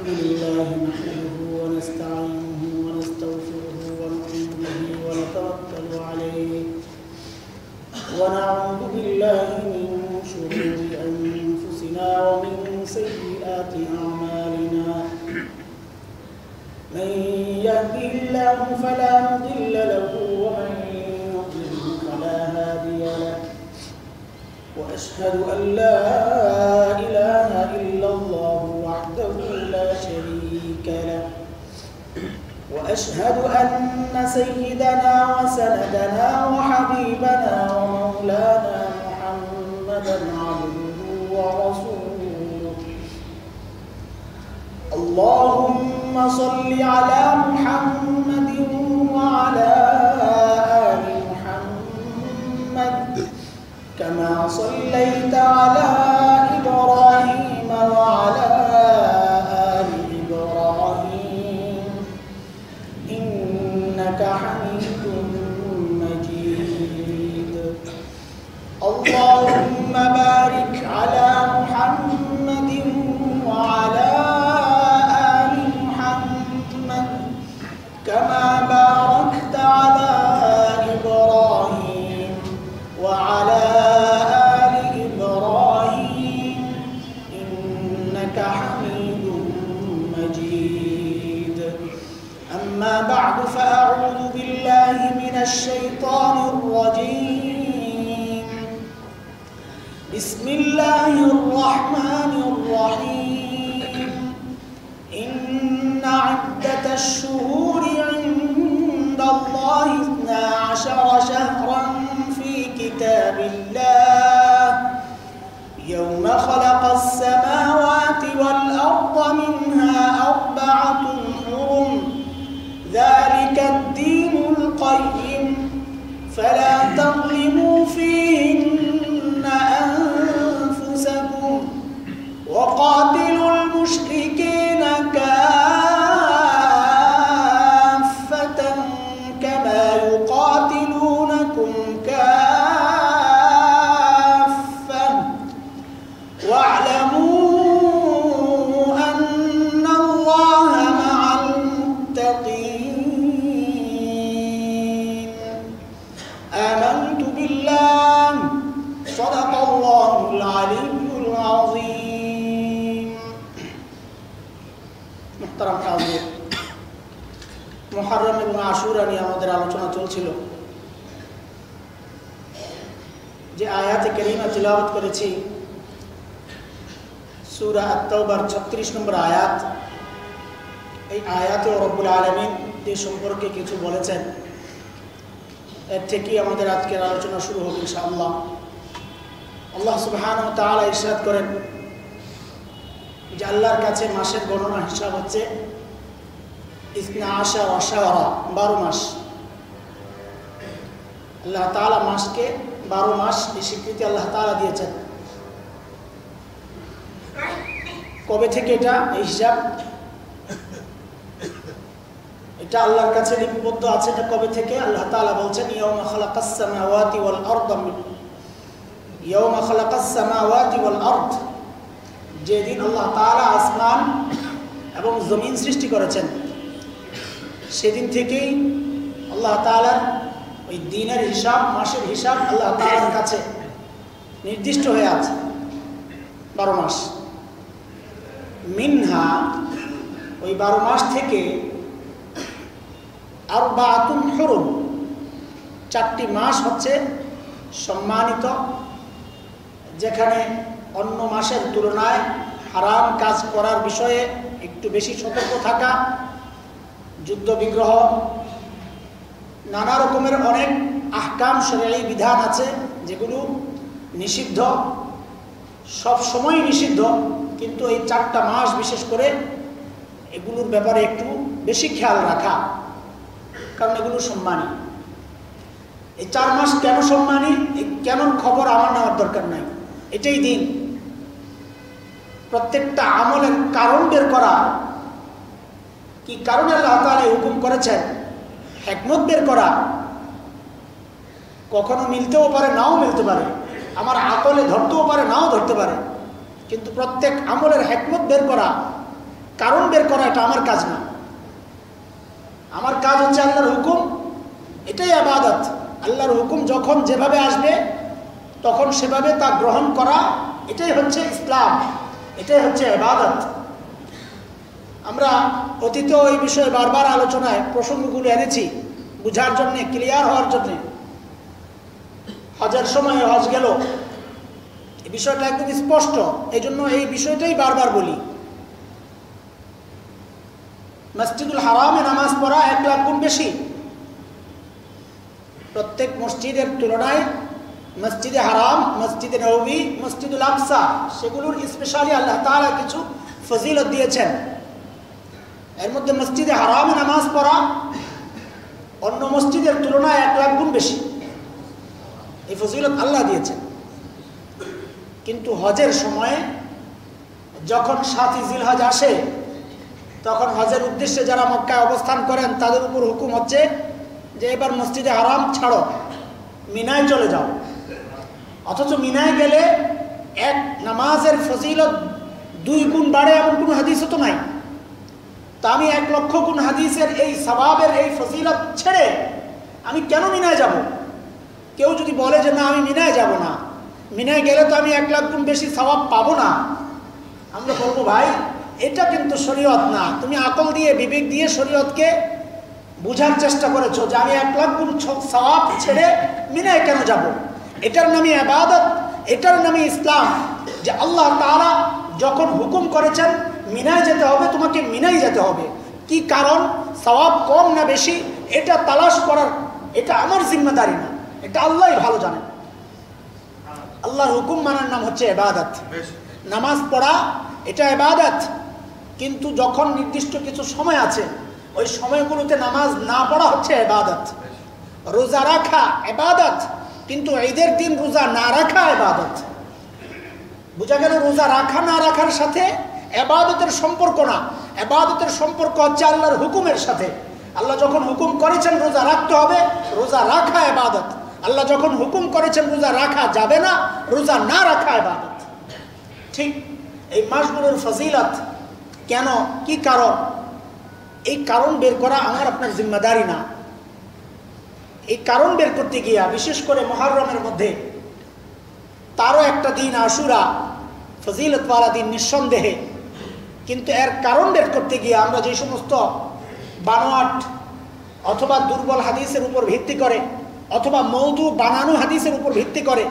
الحمد لله نحمده ونستعينه ونستغفره ونؤمن به ونتوكل عليه ونعوذ بالله من شرور أنفسنا ومن سيئات أعمالنا من يهده الله فلا مضل له ومن يضلل فلا هادي له وأشهد أن لا إله إلا الله وحده لا شريك له وأشهد أن سيدنا وسندنا وحبيبنا ومولانا محمدا عبده ورسوله اللهم صل على محمد وعلى آل محمد كما صليت على إبراهيم وعلى آل إبراهيم إنك حميد مجيد اللهم بارك على محمد وعلى آل محمد كما باركت على إبراهيم وعلى آل إبراهيم إنك حميد مجيد أما بعد فأعوذ بالله من الشيطان الرجيم بسم الله الرحمن الرحيم إن عدة الشهور عند الله 12 شهرا في كتاب الله يوم خلق السماوات والأرض منها 4 حرم ذلك الدين القيم فلا تظلموا فيهن أنفسكم وقاتلوا المشركين كافة كما يقاتلونكم كافة واعلموا أن الله مع المتقين آمنت بالله صدق الله العلي العظيم محترم حاضر মুহররম এবং আশুরা নিয়ে আমাদের আলোচনা চলছিল যে আয়াতে কারিমা তিলাওয়াত করেছি সূরা আত-তাওবার 36 নম্বর আয়াত এই আয়াতে রব্বুল আলামিন এই সম্পর্কে কিছু বলেছেন এর থেকেই আমাদের আজকের আলোচনা শুরু হবে ইনশাআল্লাহ আল্লাহ সুবহানাহু ওয়া তাআলা ইরশাদ করেন যে আল্লাহর কাছে মাসের গণনা হিসাব হচ্ছে 12 শাহরা 12 মাস আল্লাহ তাআলা মাসকে 12 মাস এই স্বীকৃতি আল্লাহ তাআলা দিয়েছেন কবে থেকে এটা এই হিসাব এটা আল্লাহর কাছে লিপিবদ্ধ আছে এটা কবে থেকে আল্লাহ তাআলা বলছেন ইয়াউমা খালাকাস সামাওয়াতি ওয়াল আরদ ইয়াউমা খালাকাস সামাওয়াতি ওয়াল আরদ যেদিন আল্লাহ তাআলা আসমান এবং জমিন সৃষ্টি করেছেন সেদিন থেকেই আল্লাহ তাআলার ওই দিনের হিসাব মাসের হিসাব আল্লাহ তাআলার কাছে নির্দিষ্ট হয়ে আছে 12 মাস মিনহা ওই 12 মাস থেকে 4 হুরুম 4টি মাস হচ্ছে সম্মানিত যেখানে অন্য মাসের তুলনায় হারাম কাজ করার বিষয়ে একটু বেশি সতর্ক থাকা যুদ্ধ বিগ্রহ নানা রকমের অনেক আহকাম শরঈ বিধান আছে যেগুলো নিষিদ্ধ সব সময় নিষিদ্ধ কিন্তু এই 4টা মাস বিশেষ করে এগুলোর ব্যাপারে একটু বেশি খেয়াল রাখা কারণ এগুলো সম্মানী এই 4 মাস কেন সম্মানী কেন খবর আমার নেওয়ার দরকার নাই এটাই দিন প্রত্যেকটা আমলের কারণ বের করা কি কারণে আল্লাহ তাআলা হুকুম করেছেন হিকমত বের করা কখনো মিলতেও পারে নাও মিলতে পারে আমার আকলে ধরতেও পারে নাও ধরতে পারে কিন্তু প্রত্যেক আমলের হিকমত বের করা কারণ বের করা এটা আমার কাজ না। আমার কাজ হচ্ছে আল্লাহর হুকুম, এটাই ইবাদত। আল্লাহর হুকুম যখন যেভাবে আসবে তখন সেভাবে তা গ্রহণ করা, এটাই হচ্ছে ইসলাম, এটাই হচ্ছে ইবাদত। আমরা অতীতেও এই বিষয়ে বারবার আলোচনায় প্রসঙ্গগুলো এনেছি বুঝার জন্যে, ক্লিয়ার হওয়ার জন্যে। হজের সময় হজ গেল, এই বিষয়টা একদম স্পষ্ট, এই জন্য এই বিষয়টাই বারবার বলি। মসজিদুল হারামে নামাজ পড়া 1 লাখ গুণ বেশি। প্রত্যেক মসজিদের তুলনায় মসজিদে হারাম, মসজিদে নববী, মসজিদুল আকসা, সেগুলোর স্পেশালি আল্লাহ তাআলা কিছু ফজিলত দিয়েছেন। এর মধ্যে মসজিদে হারামে নামাজ পড়া অন্য মসজিদের তুলনায় 1 লাখ গুণ বেশি, এই ফজিলত আল্লাহ দিয়েছেন। কিন্তু হজের সময়ে যখন 7ই জিলহজ আসে, তখন হজের উদ্দেশ্যে যারা মক্কায় অবস্থান করেন তাদের উপর হুকুম হচ্ছে যে এবার মসজিদে হারাম ছাড়ো, মিনায় চলে যাও। অথচ মিনায় গেলে এক নামাজের ফজিলত 2 গুণ বাড়ে এমন কোনো হাদিসও তো নাই। তা আমি 1 লক্ষ গুণ হাদিসের এই সওয়াবের এই ফজিলত ছেড়ে আমি কেন মিনায় যাব? কেউ যদি বলে যে না আমি মিনায় যাব না, মিনায় গেলে তো আমি 1 লাখ গুণ বেশি সওয়াব পাবো না, আমরা বলবো ভাই এটা কিন্তু শরীয়ত না। তুমি আকল দিয়ে বিবেক দিয়ে শরীয়তকে বুঝার চেষ্টা করেছো যে আমি 1 লাখ গুণ সওয়াব ছেড়ে মিনায় কেন যাব? এটার নামই ইবাদত, এটার নামই ইসলাম। যে আল্লাহ তাআলা যখন হুকুম করেছেন মিনায় যেতে হবে, তোমাকে মিনায় যেতে হবে। কি কারণ, সওয়াব কম না বেশি এটা তালাশ করার এটা আমার জিম্মেদারি না, এটা আল্লাহই ভালো জানেন। আল্লাহর হুকুম মানার নাম হচ্ছে ইবাদত। নামাজ পড়া এটা ইবাদত, কিন্তু যখন নির্দিষ্ট কিছু সময় আছে ওই সময়গুলোতে নামাজ না পড়া হচ্ছে ইবাদত। রোজা রাখা ইবাদত, কিন্তু ঈদের দিন রোজা না রাখা ইবাদত। বুঝা গেল রোজা রাখা না রাখার সাথে ইবাদতের সম্পর্ক না, ইবাদতের সম্পর্ক হচ্ছে আল্লাহর হুকুমের সাথে। আল্লাহ যখন হুকুম করেছেন রোজা রাখতে হবে, রোজা রাখা ইবাদত। আল্লাহ যখন হুকুম করেছেন রোজা রাখা যাবে না, রোজা না রাখা ইবাদত। ঠিক এই মাসগুলোর ফজিলত কেন, কি কারণ, এই কারণ বের করা আমার আপনার জিম্মেদারি না। এই কারণ বের করতে গিয়া বিশেষ করে মুহররমের মধ্যে তারও একটা দিন আশুরা ফজিলতওয়ালা দিন নিঃসন্দেহে, কিন্তু এর কারণ বের করতে গিয়ে আমরা যে সমস্ত বানোয়াট অথবা দুর্বল হাদিসের উপর ভিত্তি করে, অথবা মওদু বানানো হাদিসের উপর ভিত্তি করে,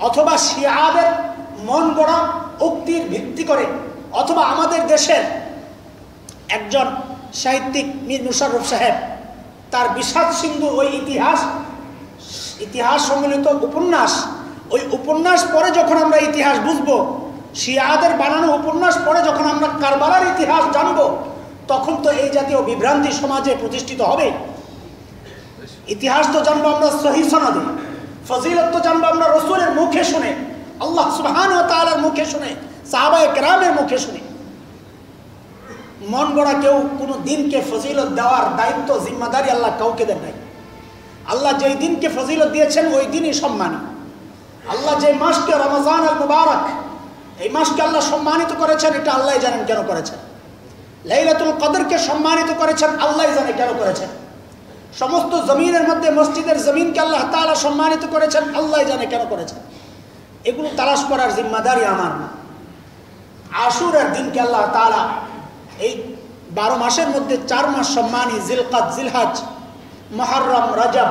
অথবা শিয়াদের মন গড়া উক্তির ভিত্তি করে, অথবা আমাদের দেশের একজন সাহিত্যিক মীর মুশাররফ সাহেব তার বিষাদ সিন্ধু ওই ইতিহাস সম্মিলিত উপন্যাস, ওই উপন্যাস পড়ে যখন আমরা ইতিহাস বুঝবো, শিয়াদের বানানো উপন্যাস পড়ে যখন আমরা কারবালার ইতিহাস জানবো, তখন তো এই জাতীয় বিভ্রান্তি সমাজে প্রতিষ্ঠিত হবে। ইতিহাস তো জানবো আমরা সহিহ সনদে, ফজিলত তো জানবো আমরা রাসূলের মুখে শুনে, আল্লাহ সুবহানাহু ওয়া তাআলার মুখে শুনে, সাহাবায়ে কেরামের মুখে শুনে। মন গড়া কেউ কোনো দিনকে ফজিলত দেওয়ার দায়িত্ব জিম্মাদারি আল্লাহ কাউকে দেন নাই। আল্লাহ যেই দিনকে ফজিলত দিয়েছেন ওই দিনই সম্মানী। আল্লাহ যে মাসকে রমজান আল মুবারক, এই মাসকে আল্লাহ সম্মানিত করেছেন, এটা আল্লাহ জানেন কেন করেছেন। লাইলাতুল কদরকে সম্মানিত করেছেন, আল্লাহ জানে কেন করেছেন। সমস্ত জমিনের মধ্যে মসজিদের জমিনকে আল্লাহ তাআলা সম্মানিত করেছেন, আল্লাহ জানে কেন করেছেন। এগুলো তালাশ করার জিম্মাদারি আমার না। আশুরার দিনকে আল্লাহ তাআলা এই 12 মাসের মধ্যে 4 মাস সম্মানী, জিলকাদ, জিলহজ, মুহররম, রজব।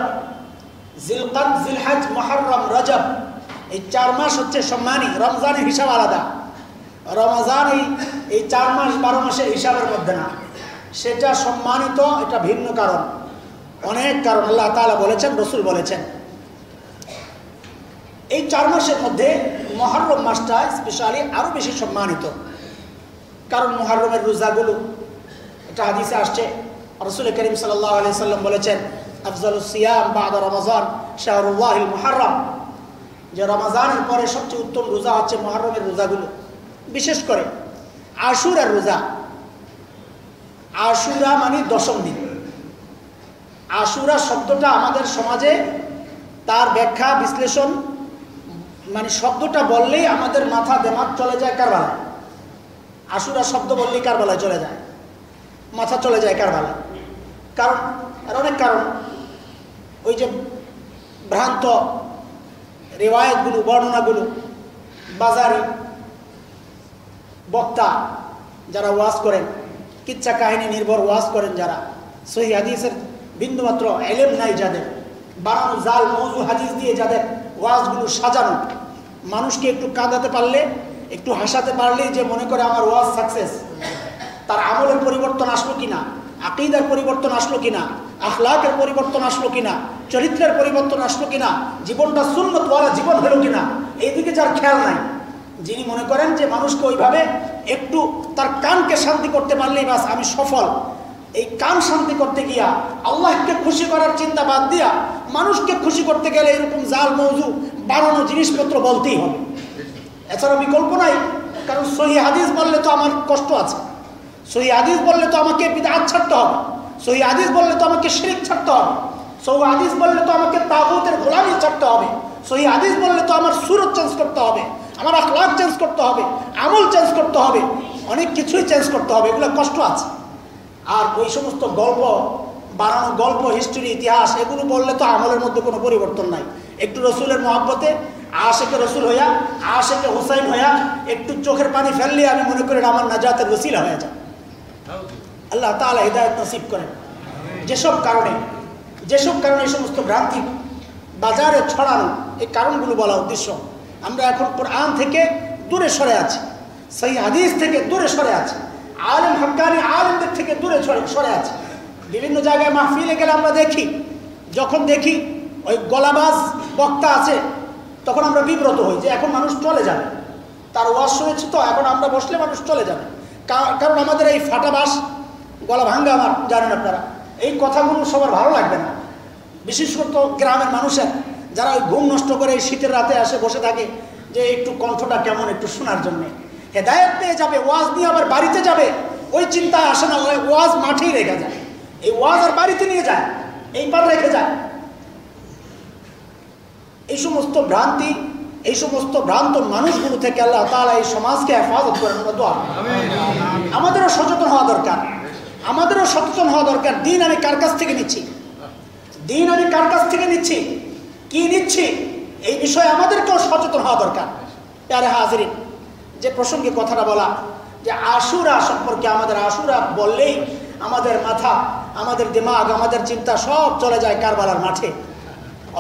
জিলকাদ, জিলহজ, মুহররম, রজব, এই 4 মাস হচ্ছে সম্মানী। রমজানের হিসাব আলাদা, রমজান এই 4 মাস 12 মাসের হিসাবের মধ্যে না, সেটা সম্মানিত, এটা ভিন্ন কারণ, অনেক কারণ আল্লাহ তাআলা বলেছেন, রাসূল বলেছেন। এই 4 মাসের মধ্যে মুহররম মাসটা স্পেশালি আরো বেশি সম্মানিত, কারণ মুহররমের রোজাগুলো, এটা হাদিসে আসছে, রাসূল করিম সাল্লাল্লাহু আলাইহি সাল্লাম বলেছেন আফজালুস সিয়াম বাদা রমাজান শাহরুল্লাহিল মুহররম, যে রমজানের পরে সবচেয়ে উত্তম রোজা হচ্ছে মুহররমের রোজাগুলো, বিশেষ করে আশুরার রোজা। আশুরা মানে 10ম দিন। আশুরা শব্দটা আমাদের সমাজে তার ব্যাখ্যা বিশ্লেষণ, মানে শব্দটা বললেই আমাদের মাথা দেমাগ চলে যায় কারবালায়। আশুরা শব্দ বললেই কারবালায় চলে যায়। মাথা চলে যায় কারবালা। কারণ আর অনেক কারণ, ওই যে ভ্রান্ত রিওয়ায়াতগুলো, বর্ণনাগুলো, বাজারি বক্তা যারা ওয়াজ করেন, কিচ্ছা কাহিনী নির্ভর ওয়াজ করেন, যারা সহিহ হাদিসের বিন্দুমাত্র ইলম নাই, যাদের বানানো জাল মওযু হাদিস দিয়ে যাদের ওয়াজগুলো সাজানো, মানুষকে একটু কাঁদাতে পারলে, একটু হাসাতে পারলেই যে মনে করে আমার ওয়াজ সাকসেস। তার আমলের পরিবর্তন আসলো কিনা, আকীদার পরিবর্তন আসলো কিনা, আখলাকের পরিবর্তন আসলো কিনা, চরিত্রের পরিবর্তন আসলো কিনা, জীবনটা সুন্নতওয়ালা জীবন হলো কিনা, এইদিকে যার খেয়াল নাই, যিনি মনে করেন যে মানুষকে ওইভাবে একটু তার কানকে শান্তি করতে পারলেই বাস আমি সফল, এই কান শান্তি করতে গিয়া আল্লাহকে খুশি করার চিন্তা বাদ দিয়া মানুষকে খুশি করতে গেলে এরকম জাল মওযু বানানো জিনিসপত্র বলতেই হবে, এছাড়া বিকল্প নাই। কারণ সহিহ হাদিস বললে তো আমার কষ্ট আছে, সহিহ হাদিস বললে তো আমাকে বিদআত ছাড়তে হবে, সহিহ হাদিস বললে তো আমাকে শিরক ছাড়তে হবে, সহিহ হাদিস বললে তো আমাকে তাগুতের গোলামি ছাড়তে হবে, সহিহ হাদিস বললে তো আমার সুরত চেঞ্জ করতে হবে, আমার আখলাক চেঞ্জ করতে হবে, আমল চেঞ্জ করতে হবে, অনেক কিছুই চেঞ্জ করতে হবে, এগুলো কষ্ট আছে। আর ওই সমস্ত গল্প বানানো, গল্প, হিস্ট্রি, ইতিহাস, এগুলো বললে তো আমলের মধ্যে কোনো পরিবর্তন নাই। একটু রসুলের মহব্বতে আশেকে রসুল হইয়া, আশেকে হুসাইন হইয়া একটু চোখের পানি ফেললে আমি মনে করি আমার নাজাতের ওসিলা হয়ে যায়। আল্লাহ তাআলা হিদায়াত নসিব করেন। যেসব কারণে এই সমস্ত ভ্রান্তি বাজারে ছড়ানো, এই কারণগুলো বলা উদ্দেশ্য। আমরা এখন কোরআন থেকে দূরে সরে আছি, সহিহ হাদিস থেকে দূরে সরে আছি, আলেম হক্কানি আলেমদের থেকে দূরে সরে আছে। বিভিন্ন জায়গায় মাহফিলে গেলে আমরা দেখি, যখন দেখি ওই গলাবাজ বক্তা আছে, তখন আমরা বিব্রত হই যে এখন মানুষ চলে যাবে, তার ওয়াজ শুনেছি তো এখন আমরা বসলে মানুষ চলে যাবে। কারণ আমাদের এই ফাটাবাস, গলা ভাঙ্গা, আমার জানেন আপনারা, এই কথাগুলো সবার ভালো লাগবে না। বিশেষ করে তো গ্রামের মানুষের, যারা ওই ঘুম নষ্ট করে এই শীতের রাতে আসে বসে থাকে যে একটু কণ্ঠটা কেমন একটু শোনার জন্যে, হেদায়েত পেয়ে যাবে, ওয়াজ নিয়ে আবার বাড়িতে যাবে, ওই চিন্তায় আসে না, ওয়াজ মাঠেই রেখে যায়, এই ওয়াজ আর বাড়িতে নিয়ে যায়, এইবার রেখে যায়। এই সমস্ত ভ্রান্তি, এই সমস্ত ভ্রান্ত মানুষগুলো থেকে আল্লাহ তাআলা এই সমাজকে হেফাজত করেন। আমাদেরও সচেতন হওয়া দরকার, আমাদেরও সচেতন হওয়া দরকার। দিন আমি কার কাছ থেকে নিচ্ছি, দিন আমি কার কাছ থেকে নিচ্ছি, কি নিচ্ছি, এই বিষয়ে আমাদেরকেও সচেতন হওয়া দরকার। প্যারে হাজিরিন, যে প্রসঙ্গে কথাটা বলা, যে আশুরা সম্পর্কে, আমাদের আশুরা বললেই আমাদের মাথা, আমাদের দিমাগ, আমাদের চিন্তা সব চলে যায় কারবালার মাঠে।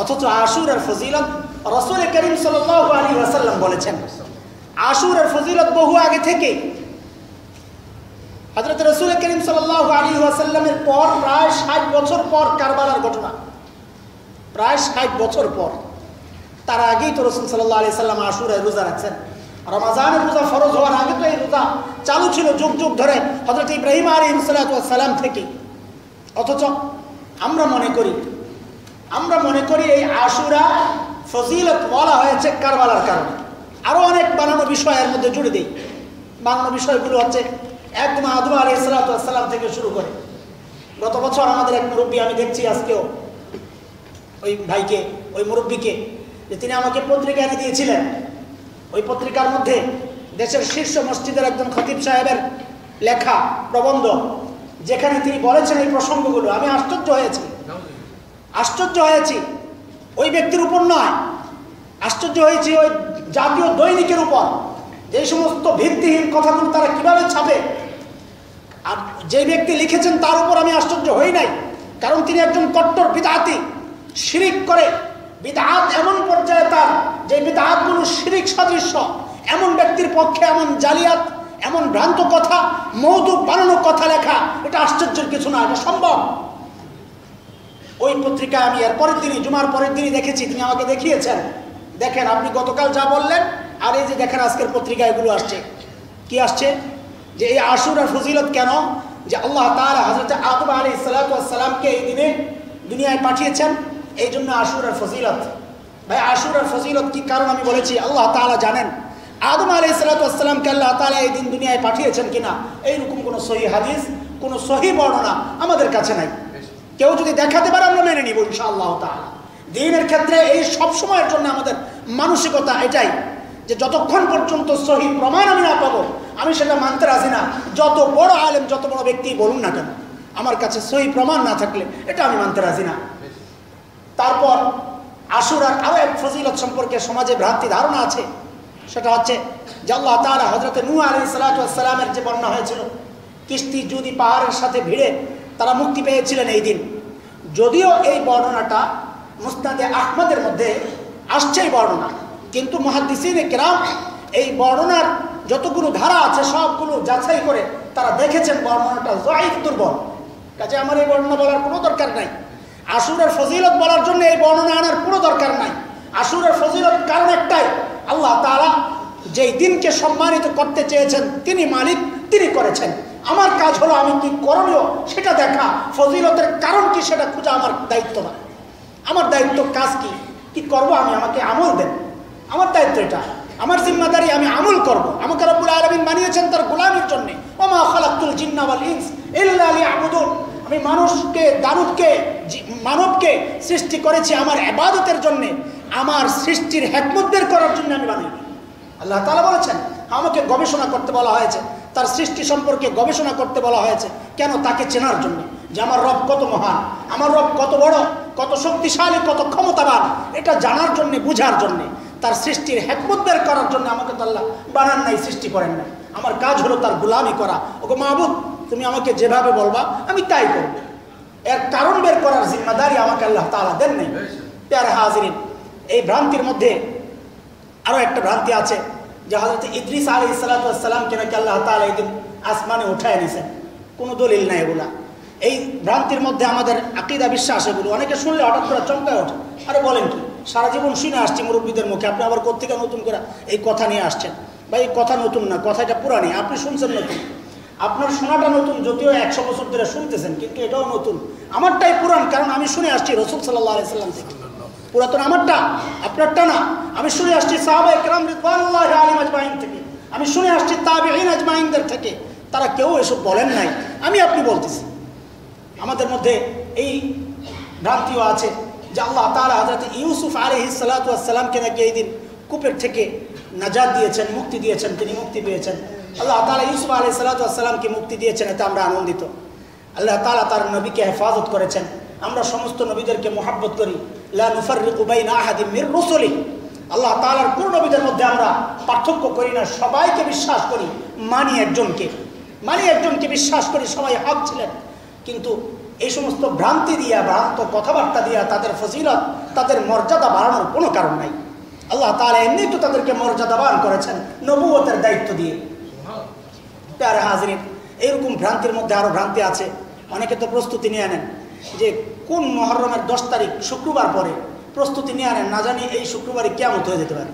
অথচ আশুরার ফজিলত রাসূল করিম সাল্লাল্লাহু আলাইহি ওয়াসাল্লাম বলেছেন। আশুরার ফজিলত বহু আগে থেকে, হযরত রাসূল করিম সাল্লাল্লাহু আলাইহি ওয়াসাল্লামের পর প্রায় 60 বছর পর কারবালার ঘটনা, প্রায় 60 বছর পর। তার আগেই তো রাসূল সাল্লাল্লাহু আলাইহি সাল্লাম আশুরায় রোজা রাখছেন। রমাজানের রোজা ফরজ হওয়ার আগে তো এই রোজা চালু ছিল যুগ যুগ ধরে, হযরত ইব্রাহিম আলাইহিস সালাম থেকে। অথচ আমরা মনে করি এই আশুরা ফজিলত বলা হয়েছে কারবালার কারণে। আরো অনেক বানানো বিষয় এর মধ্যে জুড়ে দেই। বানানো বিষয়গুলো হচ্ছে একদম আদম আলাইহিস সালাম থেকে শুরু করে। গত বছর আমাদের এক মুরব্বী, আমি দেখছি আজকেও ওই ভাইকে, ওই মুরব্বীকে, যে তিনি আমাকে পত্রিকা এনে দিয়েছিলেন। ওই পত্রিকার মধ্যে দেশের শীর্ষ মসজিদের একজন খতিব সাহেবের লেখা প্রবন্ধ, যেখানে তিনি বলেছেন এই প্রসঙ্গগুলো। আমি আশ্চর্য হয়েছি ওই ব্যক্তির উপর নয়, আশ্চর্য হয়েছি ওই জাতীয় দৈনিকের উপর, যে সমস্ত ভিত্তিহীন কথাগুলো তারা কিভাবে ছাপে। আর যে ব্যক্তি লিখেছেন তার উপর আমি আশ্চর্য হই নাই, কারণ তিনি একজন কট্টর বিদআতি, শিরিক করে। বিদআত এমন পর্যায়ে তার, যে বিদআতগুলো শিরিক সদৃশ্য, এমন ব্যক্তির পক্ষে এমন জালিয়াত, এমন ভ্রান্ত কথা, মওযু বানানো কথা লেখা, এটা আশ্চর্যের কিছু না, এটা সম্ভব। ওই পত্রিকা আমি এর পরের দিনই, জুমার পরের দিনই দেখেছি, তিনি আমাকে দেখিয়েছেন, দেখেন আপনি গতকাল যা বললেন, আর এই যে দেখেন আজকের পত্রিকায় এগুলো আসছে। কি আসছে? যে এই আশুরার ফজিলত কেন, যে আল্লাহ তাআলা হযরত আদম আলাইহিস সালামকে এই দিনে দুনিয়ায় পাঠিয়েছেন, এই জন্য আশুরার ফজিলত। ভাই আশুরার ফজিলত কি কারণ আমি বলেছি, আল্লাহ তাআলা জানেন। আদম আলাইহিস সালামকে আল্লাহ তাআলা এই দিন দুনিয়ায় পাঠিয়েছেন কিনা, এইরকম কোনো সহিহ হাদিস, কোনো সহিহ বর্ণনা আমাদের কাছে নাই। কেউ যদি দেখাতে পারে আমরা মেনে নিব ইনশাআল্লাহ তাআলা। দ্বীনের ক্ষেত্রে এই সব সময়ের জন্য আমাদের মানসিকতা এটাই, যে যতক্ষণ পর্যন্ত সহিহ প্রমাণ আমি না পাবো আমি সেটা মানতে রাজি না, যত বড় আলেম যত বড় ব্যক্তি বলুন না কেন, আমার কাছে সহি প্রমাণ না থাকলে এটা আমি মানতে রাজি না। তারপর আশুরার আরো এক ফজিলত সম্পর্কে সমাজে ভ্রান্তি ধারণা আছে, সেটা হচ্ছে যে আল্লাহ তাআলা হযরত নূহ আলাইহিস সালাতু ওয়াস সালামের যে বর্ণনা হয়েছিল, কিস্তি যদি পাহাড়ের সাথে ভিড়ে তারা মুক্তি পেয়েছিলেন এই দিন। যদিও এই বর্ণনাটা মুসনাদে আহমদের মধ্যে আসছে এই বর্ণনা, কিন্তু মুহাদ্দিসিনে কেরাম এই বর্ণনার যতগুলো ধারা আছে সবগুলো যাচাই করে তারা দেখেছেন বর্ণনাটা যায়িফ, দুর্বল। কাজে আমার এই বর্ণনা বলার কোনো দরকার নাই। আশুরার ফজিলত বলার জন্য এই বর্ণনা আনার কোনো দরকার নাই। আশুরার ফজিলত কারণ একটাই, আল্লাহ তাআলা যেই দিনকে সম্মানিত করতে চেয়েছেন তিনি মালিক, তিনি করেছেন। আমার কাজ হলো আমি কি করণীয় সেটা দেখা, ফজিলতের কারণ কি সেটা খোঁজা আমার দায়িত্ব না। আমার দায়িত্ব কাজ কি, কি করব আমি, আমাকে আমল দেন, আমার দায়িত্ব এটা, আমার জিম্মাদারি, আমি আমল করব। আমাকে রব্বুল আলামিন বানিয়েছেন তার গোলামির জন্য। ওমা খালাকতুল জিন্না ওয়াল ইনস ইল্লা লিয়াবুদুন, আমি মানুষকে দানবকে মানবকে সৃষ্টি করেছি আমার ইবাদতের জন্য, আমার সৃষ্টির হিকমত বের করার জন্য আমি বানাইনি। আল্লাহ তাআলা বলেছেন আমাকে গবেষণা করতে বলা হয়েছে, তার সৃষ্টি সম্পর্কে গবেষণা করতে বলা হয়েছে। কেন? তাকে চেনার জন্য, যে আমার রব কত মহান, আমার রব কত বড়, কত শক্তিশালী, কত ক্ষমতাবান, এটা জানার জন্য, বুঝার জন্য, তার সৃষ্টির হিকমত বের করার জন্য আমাকে তো আল্লাহ বানান নাই, সৃষ্টি করেন নাই। আমার কাজ হলো তার গোলামি করা। ওগো মাহবুব, তুমি আমাকে যেভাবে বলবা আমি তাই করব। এর কারণ বের করার জিম্মাদারি আমাকে আল্লাহ তাআলা দেন নাই। প্যারা হাজিরিন, এই ভ্রান্তির মধ্যে আরো একটা ভ্রান্তি আছে যে হযরত ইদ্রিস আলাইহিস সালাতু ওয়াস সালামকে নাকি আল্লাহ তাআলা একদিন আসমানে উঠায় নিয়েছেন, কোনো দলিল নাই এগুলা। এই ভ্রান্তির মধ্যে আমাদের আকীদা বিশ্বাস, এগুলো অনেকে শুনলে হঠাৎ করে চমকায় ওঠে, আরে বলেন কি, সারা জীবন শুনে আসছি মুরব্বীদের মুখে, আপনি আবার কোত্থেকে নতুন করে এই কথা নিয়ে আসছেন? ভাই এই কথা নতুন না, কথাটা পুরানি, আপনি শুনছেন নতুন, আপনার শোনাটা নতুন, যদিও 100 বছর ধরে শুনতেছেন, কিন্তু এটাও নতুন। আমারটাই পুরান, কারণ আমি শুনে আসছি রাসূল সাল্লাল্লাহু আলাইহি সাল্লাম থেকে। পুরাতন আমারটা, আপনারটা না। আমি শুনে আসছি সাহাবায়ে কেরাম রিদওয়ানুল্লাহি আলাইহিম আজমাইন থেকে, আমি শুনে আসছি তাবিঈন আজমাইনদের থেকে, তারা কেউ এসব বলেন নাই, আমি আপনি বলতেছি। আমাদের মধ্যে এই ভ্রান্তিও আছে যে আল্লাহ তাআলা হযরত ইউসুফ আলাইহিস সালাতু ওয়াস সালামকে নাকি এই দিন কূপের থেকে নাজাত দিয়েছেন, মুক্তি দিয়েছেন, তিনি মুক্তি পেয়েছেন। আল্লাহ তাআলা ইউসুফ আলাইহিস সালাতু ওয়াস সালামকে মুক্তি দিয়েছেন, এতে আমরা আনন্দিত। আল্লাহ তাআলা তার নবীকে হেফাজত করেছেন। আমরা সমস্ত নবীদেরকে মুহাব্বত করি, লা নুফাররিকু বাইনা আহাদিম মির রুসুলিহি। আল্লাহ তাআলার কোন নবীদের মধ্যে আমরা পার্থক্য করি না, সবাইকে বিশ্বাস করি, মানি একজনকে বিশ্বাস করি, সবাই হক ছিলেন। কিন্তু এই সমস্ত ভ্রান্তি দিয়া, ভ্রান্ত কথাবার্তা দিয়া তাদের ফজিলত, তাদের মর্যাদা বাড়ানোর কোনো কারণ নাই। আল্লাহ তাআলা এমনি তো তাদেরকে মর্যাদাবান করেছেন নবুয়তের দায়িত্ব দিয়ে। প্যারে হাজিরিন, এইরকম ভ্রান্তির মধ্যে আরো ভ্রান্তি আছে। অনেকে তো প্রস্তুতি নিয়ে আনেন যে কোন মুহররমের 10 তারিখ শুক্রবার পরে, প্রস্তুতি নিয়ে আনেন, না জানি এই শুক্রবারে কিয়ামত হয়ে যেতে পারে।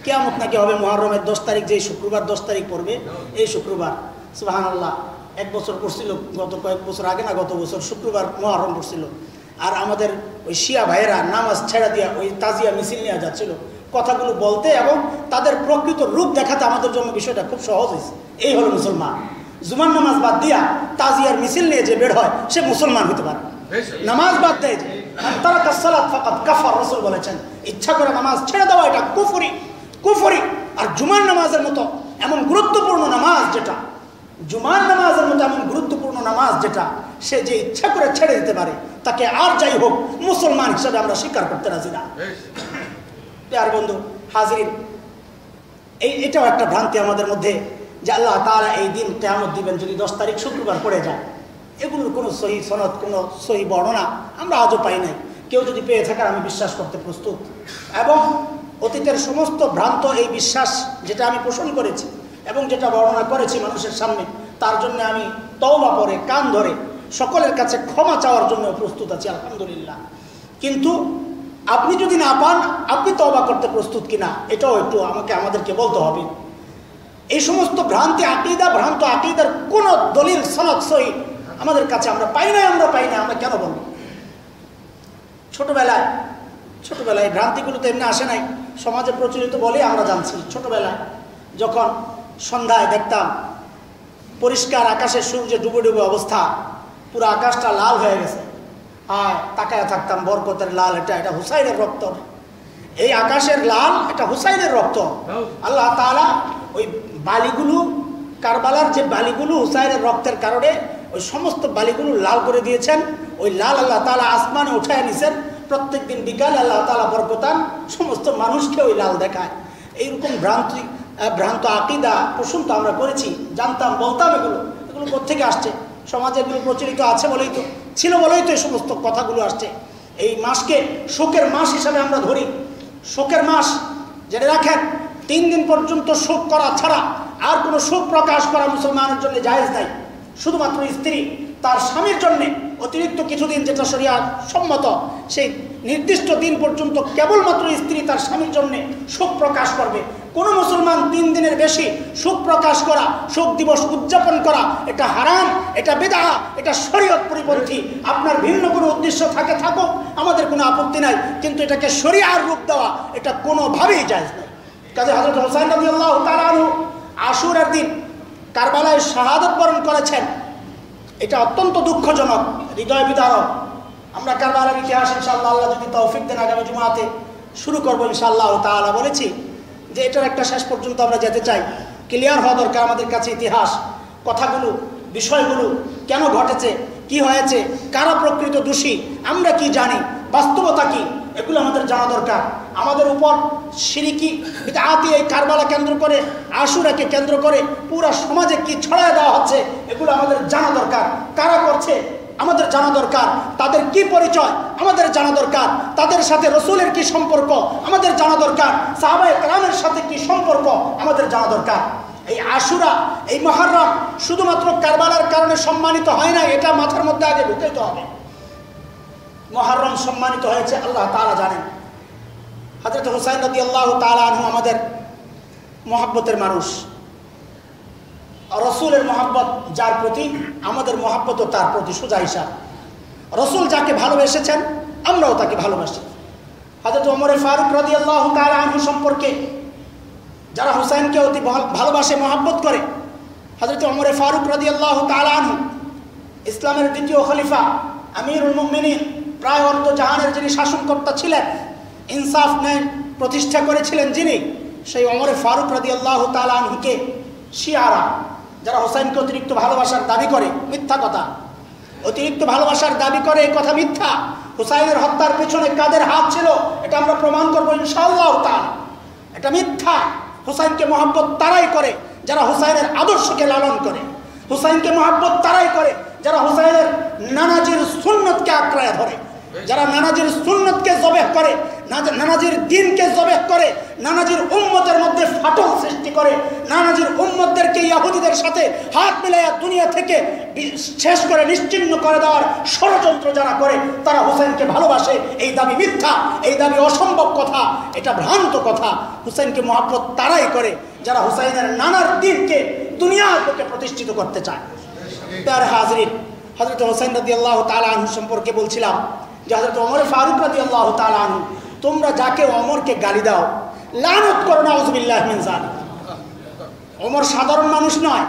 কিয়ামত নাকি হবে মুহররমের 10 তারিখ, যেই শুক্রবার 10 তারিখ পড়বে এই শুক্রবার। সুবহানাল্লাহ, এক বছর পড়ছিল, গত কয়েক বছর আগে না, গত বছর শুক্রবার মুহররম পড়ছিল। আর আমাদের ওই শিয়া ভাইয়েরা নামাজ ছেড়া দিয়া ওই তাজিয়া মিছিল নিয়ে যাচ্ছিল। কথাগুলো বলতে এবং তাদের প্রকৃত রূপ দেখাতে আমাদের জন্য বিষয়টা খুব সহজ হয়েছে। এই হলো মুসলমান। জুমার নামাজ বাদ দিয়া তাজিয়ার মিছিল নিয়ে যে বের হয় সে মুসলমান হতে পারে। নামাজ বাদ দেয় যে তারাকা সালাত ফাকাদ কাফার, রাসূল বলেছেন ইচ্ছা করে নামাজ ছেড়ে দেওয়া এটা কুফরি। আর জুমার নামাজের মতো এমন গুরুত্বপূর্ণ নামাজ যেটা, জুমার নামাজের মতো এমন গুরুত্বপূর্ণ নামাজ যেটা, সে যে ইচ্ছা করে ছেড়ে দিতে পারে তাকে আর যাই হোক মুসলমান হিসাবে আমরা স্বীকার করতে রাজি না। প্রিয় বন্ধু হাজির, এটাও একটা ভ্রান্তি আমাদের মধ্যে যে আল্লাহ তাআলা এই দিন কিয়ামত দিবেন যদি 10 তারিখ শুক্রবার পড়ে যায়। এগুলোর কোনো সহি সনদ, কোনো সহি বর্ণনা আমরা আজও পাই নাই। কেউ যদি পেয়ে থাকার আমি বিশ্বাস করতে প্রস্তুত। এবং অতীতের সমস্ত ভ্রান্ত এই বিশ্বাস যেটা আমি পোষণ করেছি এবং যেটা বর্ণনা করেছি মানুষের সামনে, তার জন্য আমি তওবা করে কান ধরে সকলের কাছে ক্ষমা চাওয়ার জন্য প্রস্তুত আছি, আলহামদুলিল্লাহ। কিন্তু আপনি যদি না পান, আপনি তওবা করতে প্রস্তুত কিনা এটাও একটু আমাদেরকে বলতে হবে। এই সমস্ত ভ্রান্ত আকীদার কোন দলিল সনদ সহি আমাদের কাছে আমরা পাই না। আমরা কেন বলবো? ছোটবেলায় ভ্রান্তিগুলো তো এমনি আসে নাই, সমাজে প্রচলিত বলে আমরা জানছি। ছোটবেলায় যখন সন্ধ্যায় দেখতাম পরিষ্কার আকাশে সূর্য ডুবে ডুবে অবস্থা, পুরো আকাশটা লাল হয়ে গেছে, তাকায় থাকতাম, বরকতের লাল, এটা হুসাইনের রক্ত। এই আকাশের লাল এটা হুসাইনের রক্ত। আল্লাহ তাআলা ওই বালিগুলো কারবালার যে বালিগুলো হুসাইনের রক্তের কারণে ওই সমস্ত বালিগুলো লাল করে দিয়েছেন। ওই লাল আল্লাহ তাআলা আসমানে উঠায় নিছেন। প্রত্যেক দিন বিকালে আল্লাহ তাআলা বরকতান সমস্ত মানুষকে ওই লাল দেখায়। এইরকম ভ্রান্ত আকীদা পোষণ তো আমরা করেছি, জানতাম, বলতাম। এগুলো কোত্থেকে আসছে? সমাজে এগুলো প্রচলিত আছে বলেই তো, ছিল বলেই তো এই সমস্ত কথাগুলো আসছে। এই মাসকে শোকের মাস হিসাবে আমরা ধরি। শোকের মাস, জেনে রাখেন, 3 দিন পর্যন্ত শোক করা ছাড়া আর কোনো শোক প্রকাশ করা মুসলমানের জন্য জায়েজ নাই। শুধুমাত্র স্ত্রী তার স্বামীর জন্য অতিরিক্ত কিছুদিন, যেটা শরিয়াত সম্মত, সেই নির্দিষ্ট দিন পর্যন্ত কেবলমাত্র স্ত্রী তার স্বামীর জন্য শোক প্রকাশ করবে। কোনো মুসলমান 3 দিনের বেশি শোক প্রকাশ করা, শোক দিবস উদযাপন করা, এটা হারাম, এটা বিদআহ, এটা শরীয়ত পরিপন্থী। আপনার ভিন্ন কোনো উদ্দেশ্য থাকুক, আমাদের কোনো আপত্তি নাই, কিন্তু এটাকে শরিয়ার রূপ দেওয়া এটা কোনোভাবেই জায়েজ নাই। কাজে হযরত হুসাইন রাদিয়াল্লাহু তাআলা আনহু আশুরার দিন কারবালায় শাহাদাত বরণ করেছেন। এটা অত্যন্ত দুঃখজনক, হৃদয় বিদারক। আমরা কারবালার ইতিহাস ইনশাআল্লাহ আল্লাহ যদি তৌফিক দেন আগামী জুমাতে শুরু করবো ইনশাআল্লাহ তাআলা। বলেছি যে এটার একটা শেষ পর্যন্ত আমরা যেতে চাই। ক্লিয়ার হওয়া দরকার আমাদের কাছে ইতিহাস, কথাগুলো, বিষয়গুলো কেন ঘটেছে, কি হয়েছে, কারা প্রকৃত দোষী, আমরা কি জানি, বাস্তবতা কি, এগুলো আমাদের জানা দরকার। আমাদের উপর শিরকি বিদআতি এই কারবালা কেন্দ্র করে, আশুরাকে কেন্দ্র করে পুরো সমাজে কি ছড়ায় দেওয়া হচ্ছে, এগুলো আমাদের জানা দরকার। কারা করছে আমাদের জানা দরকার, তাদের কি পরিচয় আমাদের জানা দরকার, তাদের সাথে রসুলের কি সম্পর্ক আমাদের জানা দরকার, সাহাবায়ে কেরামের সাথে কি সম্পর্ক আমাদের জানা দরকার। এই আশুরা, এই মুহররম শুধুমাত্র কারবালার কারণে সম্মানিত হয় না, এটা মাথার মধ্যে আগে ঢুকাইতে হবে। মুহররম সম্মানিত হয়েছে আল্লাহ তাআলা জানেন। হযরত হুসাইন রাদিয়াল্লাহু তাআলা আনহু আমাদের মহব্বতের মানুষ। রসুলের মহব্বত যার প্রতি, আমাদের মহব্বতও তার প্রতি সোজা হিসাব। রসুল যাকে ভালোবেসেছেন আমরাও তাকে ভালোবাসি। হযরত ওমর ফারুক রাদিয়াল্লাহু তাআলা আনহু সম্পর্কে যারা হুসাইনকে অতি ভালোবাসে, মহব্বত করে, হযরত ওমর ফারুক রাদিয়াল্লাহু তাআলা আনহু ইসলামের দ্বিতীয় খলিফা, আমিরুল মুমিনিন, প্রায় অর্ধ জাহানের যিনি শাসনকর্তা ছিলেন, ইনসাফ ন্যায় প্রতিষ্ঠা করেছিলেন যিনি, সেই ওমর ফারুক রাদিয়াল্লাহু তাআলা আনহুকে শিয়ারা, যারা হুসাইনকে অতিরিক্ত ভালোবাসার দাবি করে, মিথ্যা কথা, অতিরিক্ত ভালোবাসার দাবি করে, এই কথা মিথ্যা। হুসাইনের হত্যার পিছনে কাদের হাত ছিল এটা আমরা প্রমাণ করবো ইনশাআল্লাহ তাআলা। এটা মিথ্যা। হুসাইনকে মহব্বত তারাই করে যারা হুসাইনের আদর্শকে লালন করে। হুসাইনকে মহব্বত তারাই করে যারা হুসাইনের নানাজির সুন্নতকে আঁকড়ায় ধরে, যারা নানাজির সুন্নতকে জবেহ করে, নানাজির দিনকে জবেহ করে, নানাজির উম্মতের মধ্যে ফাটল সৃষ্টি করে, নানাজির উম্মতদেরকে ইহুদিদের সাথে হাত মিলাইয়া দুনিয়া থেকে শেষ করে নিশ্চিহ্ন করে দেওয়ার ষড়যন্ত্র যারা করে, তারা হুসাইনকে ভালোবাসে। এই দাবি মিথ্যা, এই দাবি অসম্ভব কথা, এটা ভ্রান্ত কথা। হুসাইনকে মহব্বত তারাই করে যারা হুসাইনের নানার দিনকে দুনিয়ার বুকে প্রতিষ্ঠিত করতে চায়। প্যারে হাজরিন, হযরত হুসাইন রাদিয়াল্লাহু তাআলা আনহু সম্পর্কে বলছিলাম যে হযরত ওমর ফারুক রাদিয়াল্লাহু তাআলা আনহু, তোমরা যাকে ওমরকে গালি দাও, লানত করো, নাউযুবিল্লাহি মিন যালিক। ওমর সাধারণ মানুষ নয়।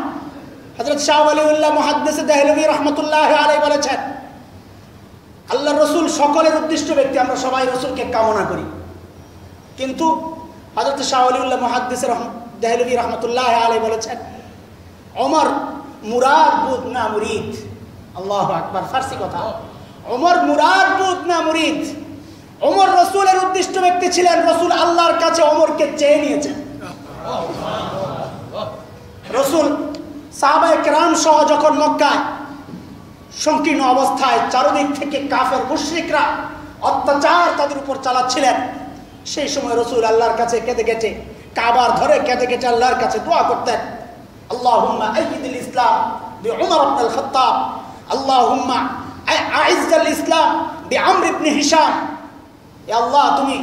হযরত শাহ ওয়ালিউল্লাহ মুহাদ্দিস দেহলভী রাহমাতুল্লাহি আলাইহি বলেছেন, আল্লাহর রাসূল সকলের উদ্দিষ্ট ব্যক্তি, আমরা সবাই রাসূলকে কামনা করি, কিন্তু হযরত শাহ ওয়ালিউল্লাহ মুহাদ্দিস দেহলভী রাহমাতুল্লাহি আলাইহি বলেছেন, ওমর মুরাদ বুদ না মুরিদ। আল্লাহু আকবার, ফারসি কথা। ওমর মুরাদ বুদ না মুরিদ। ওমর রাসূলের উদ্দিষ্ট ব্যক্তি ছিলেন, রাসূল আল্লাহর কাছে ওমরকে চেয়ে নিয়েছেন। রাসূল সাহাবায়ে কেরাম সহ যখন মক্কায় সংকীর্ণ অবস্থায় চারদিক থেকে কাফের মুশরিকরা অত্যাচার তাদের উপর চালাচ্ছিলেন, সেই সময় রাসূল আল্লাহর কাছে কেঁদে কেটে, কাবার ধরে কেঁদে কেটে আল্লাহর কাছে দোয়া করতেন, আল্লাহুম্মা আইয়িদিল ইসলাম বিউমর ইবনুল খাত্তাব, আল্লাহুম্মা আইজ্জাল ইসলাম বিআমর ইবনে হিশাম। এ আল্লাহ, তুমি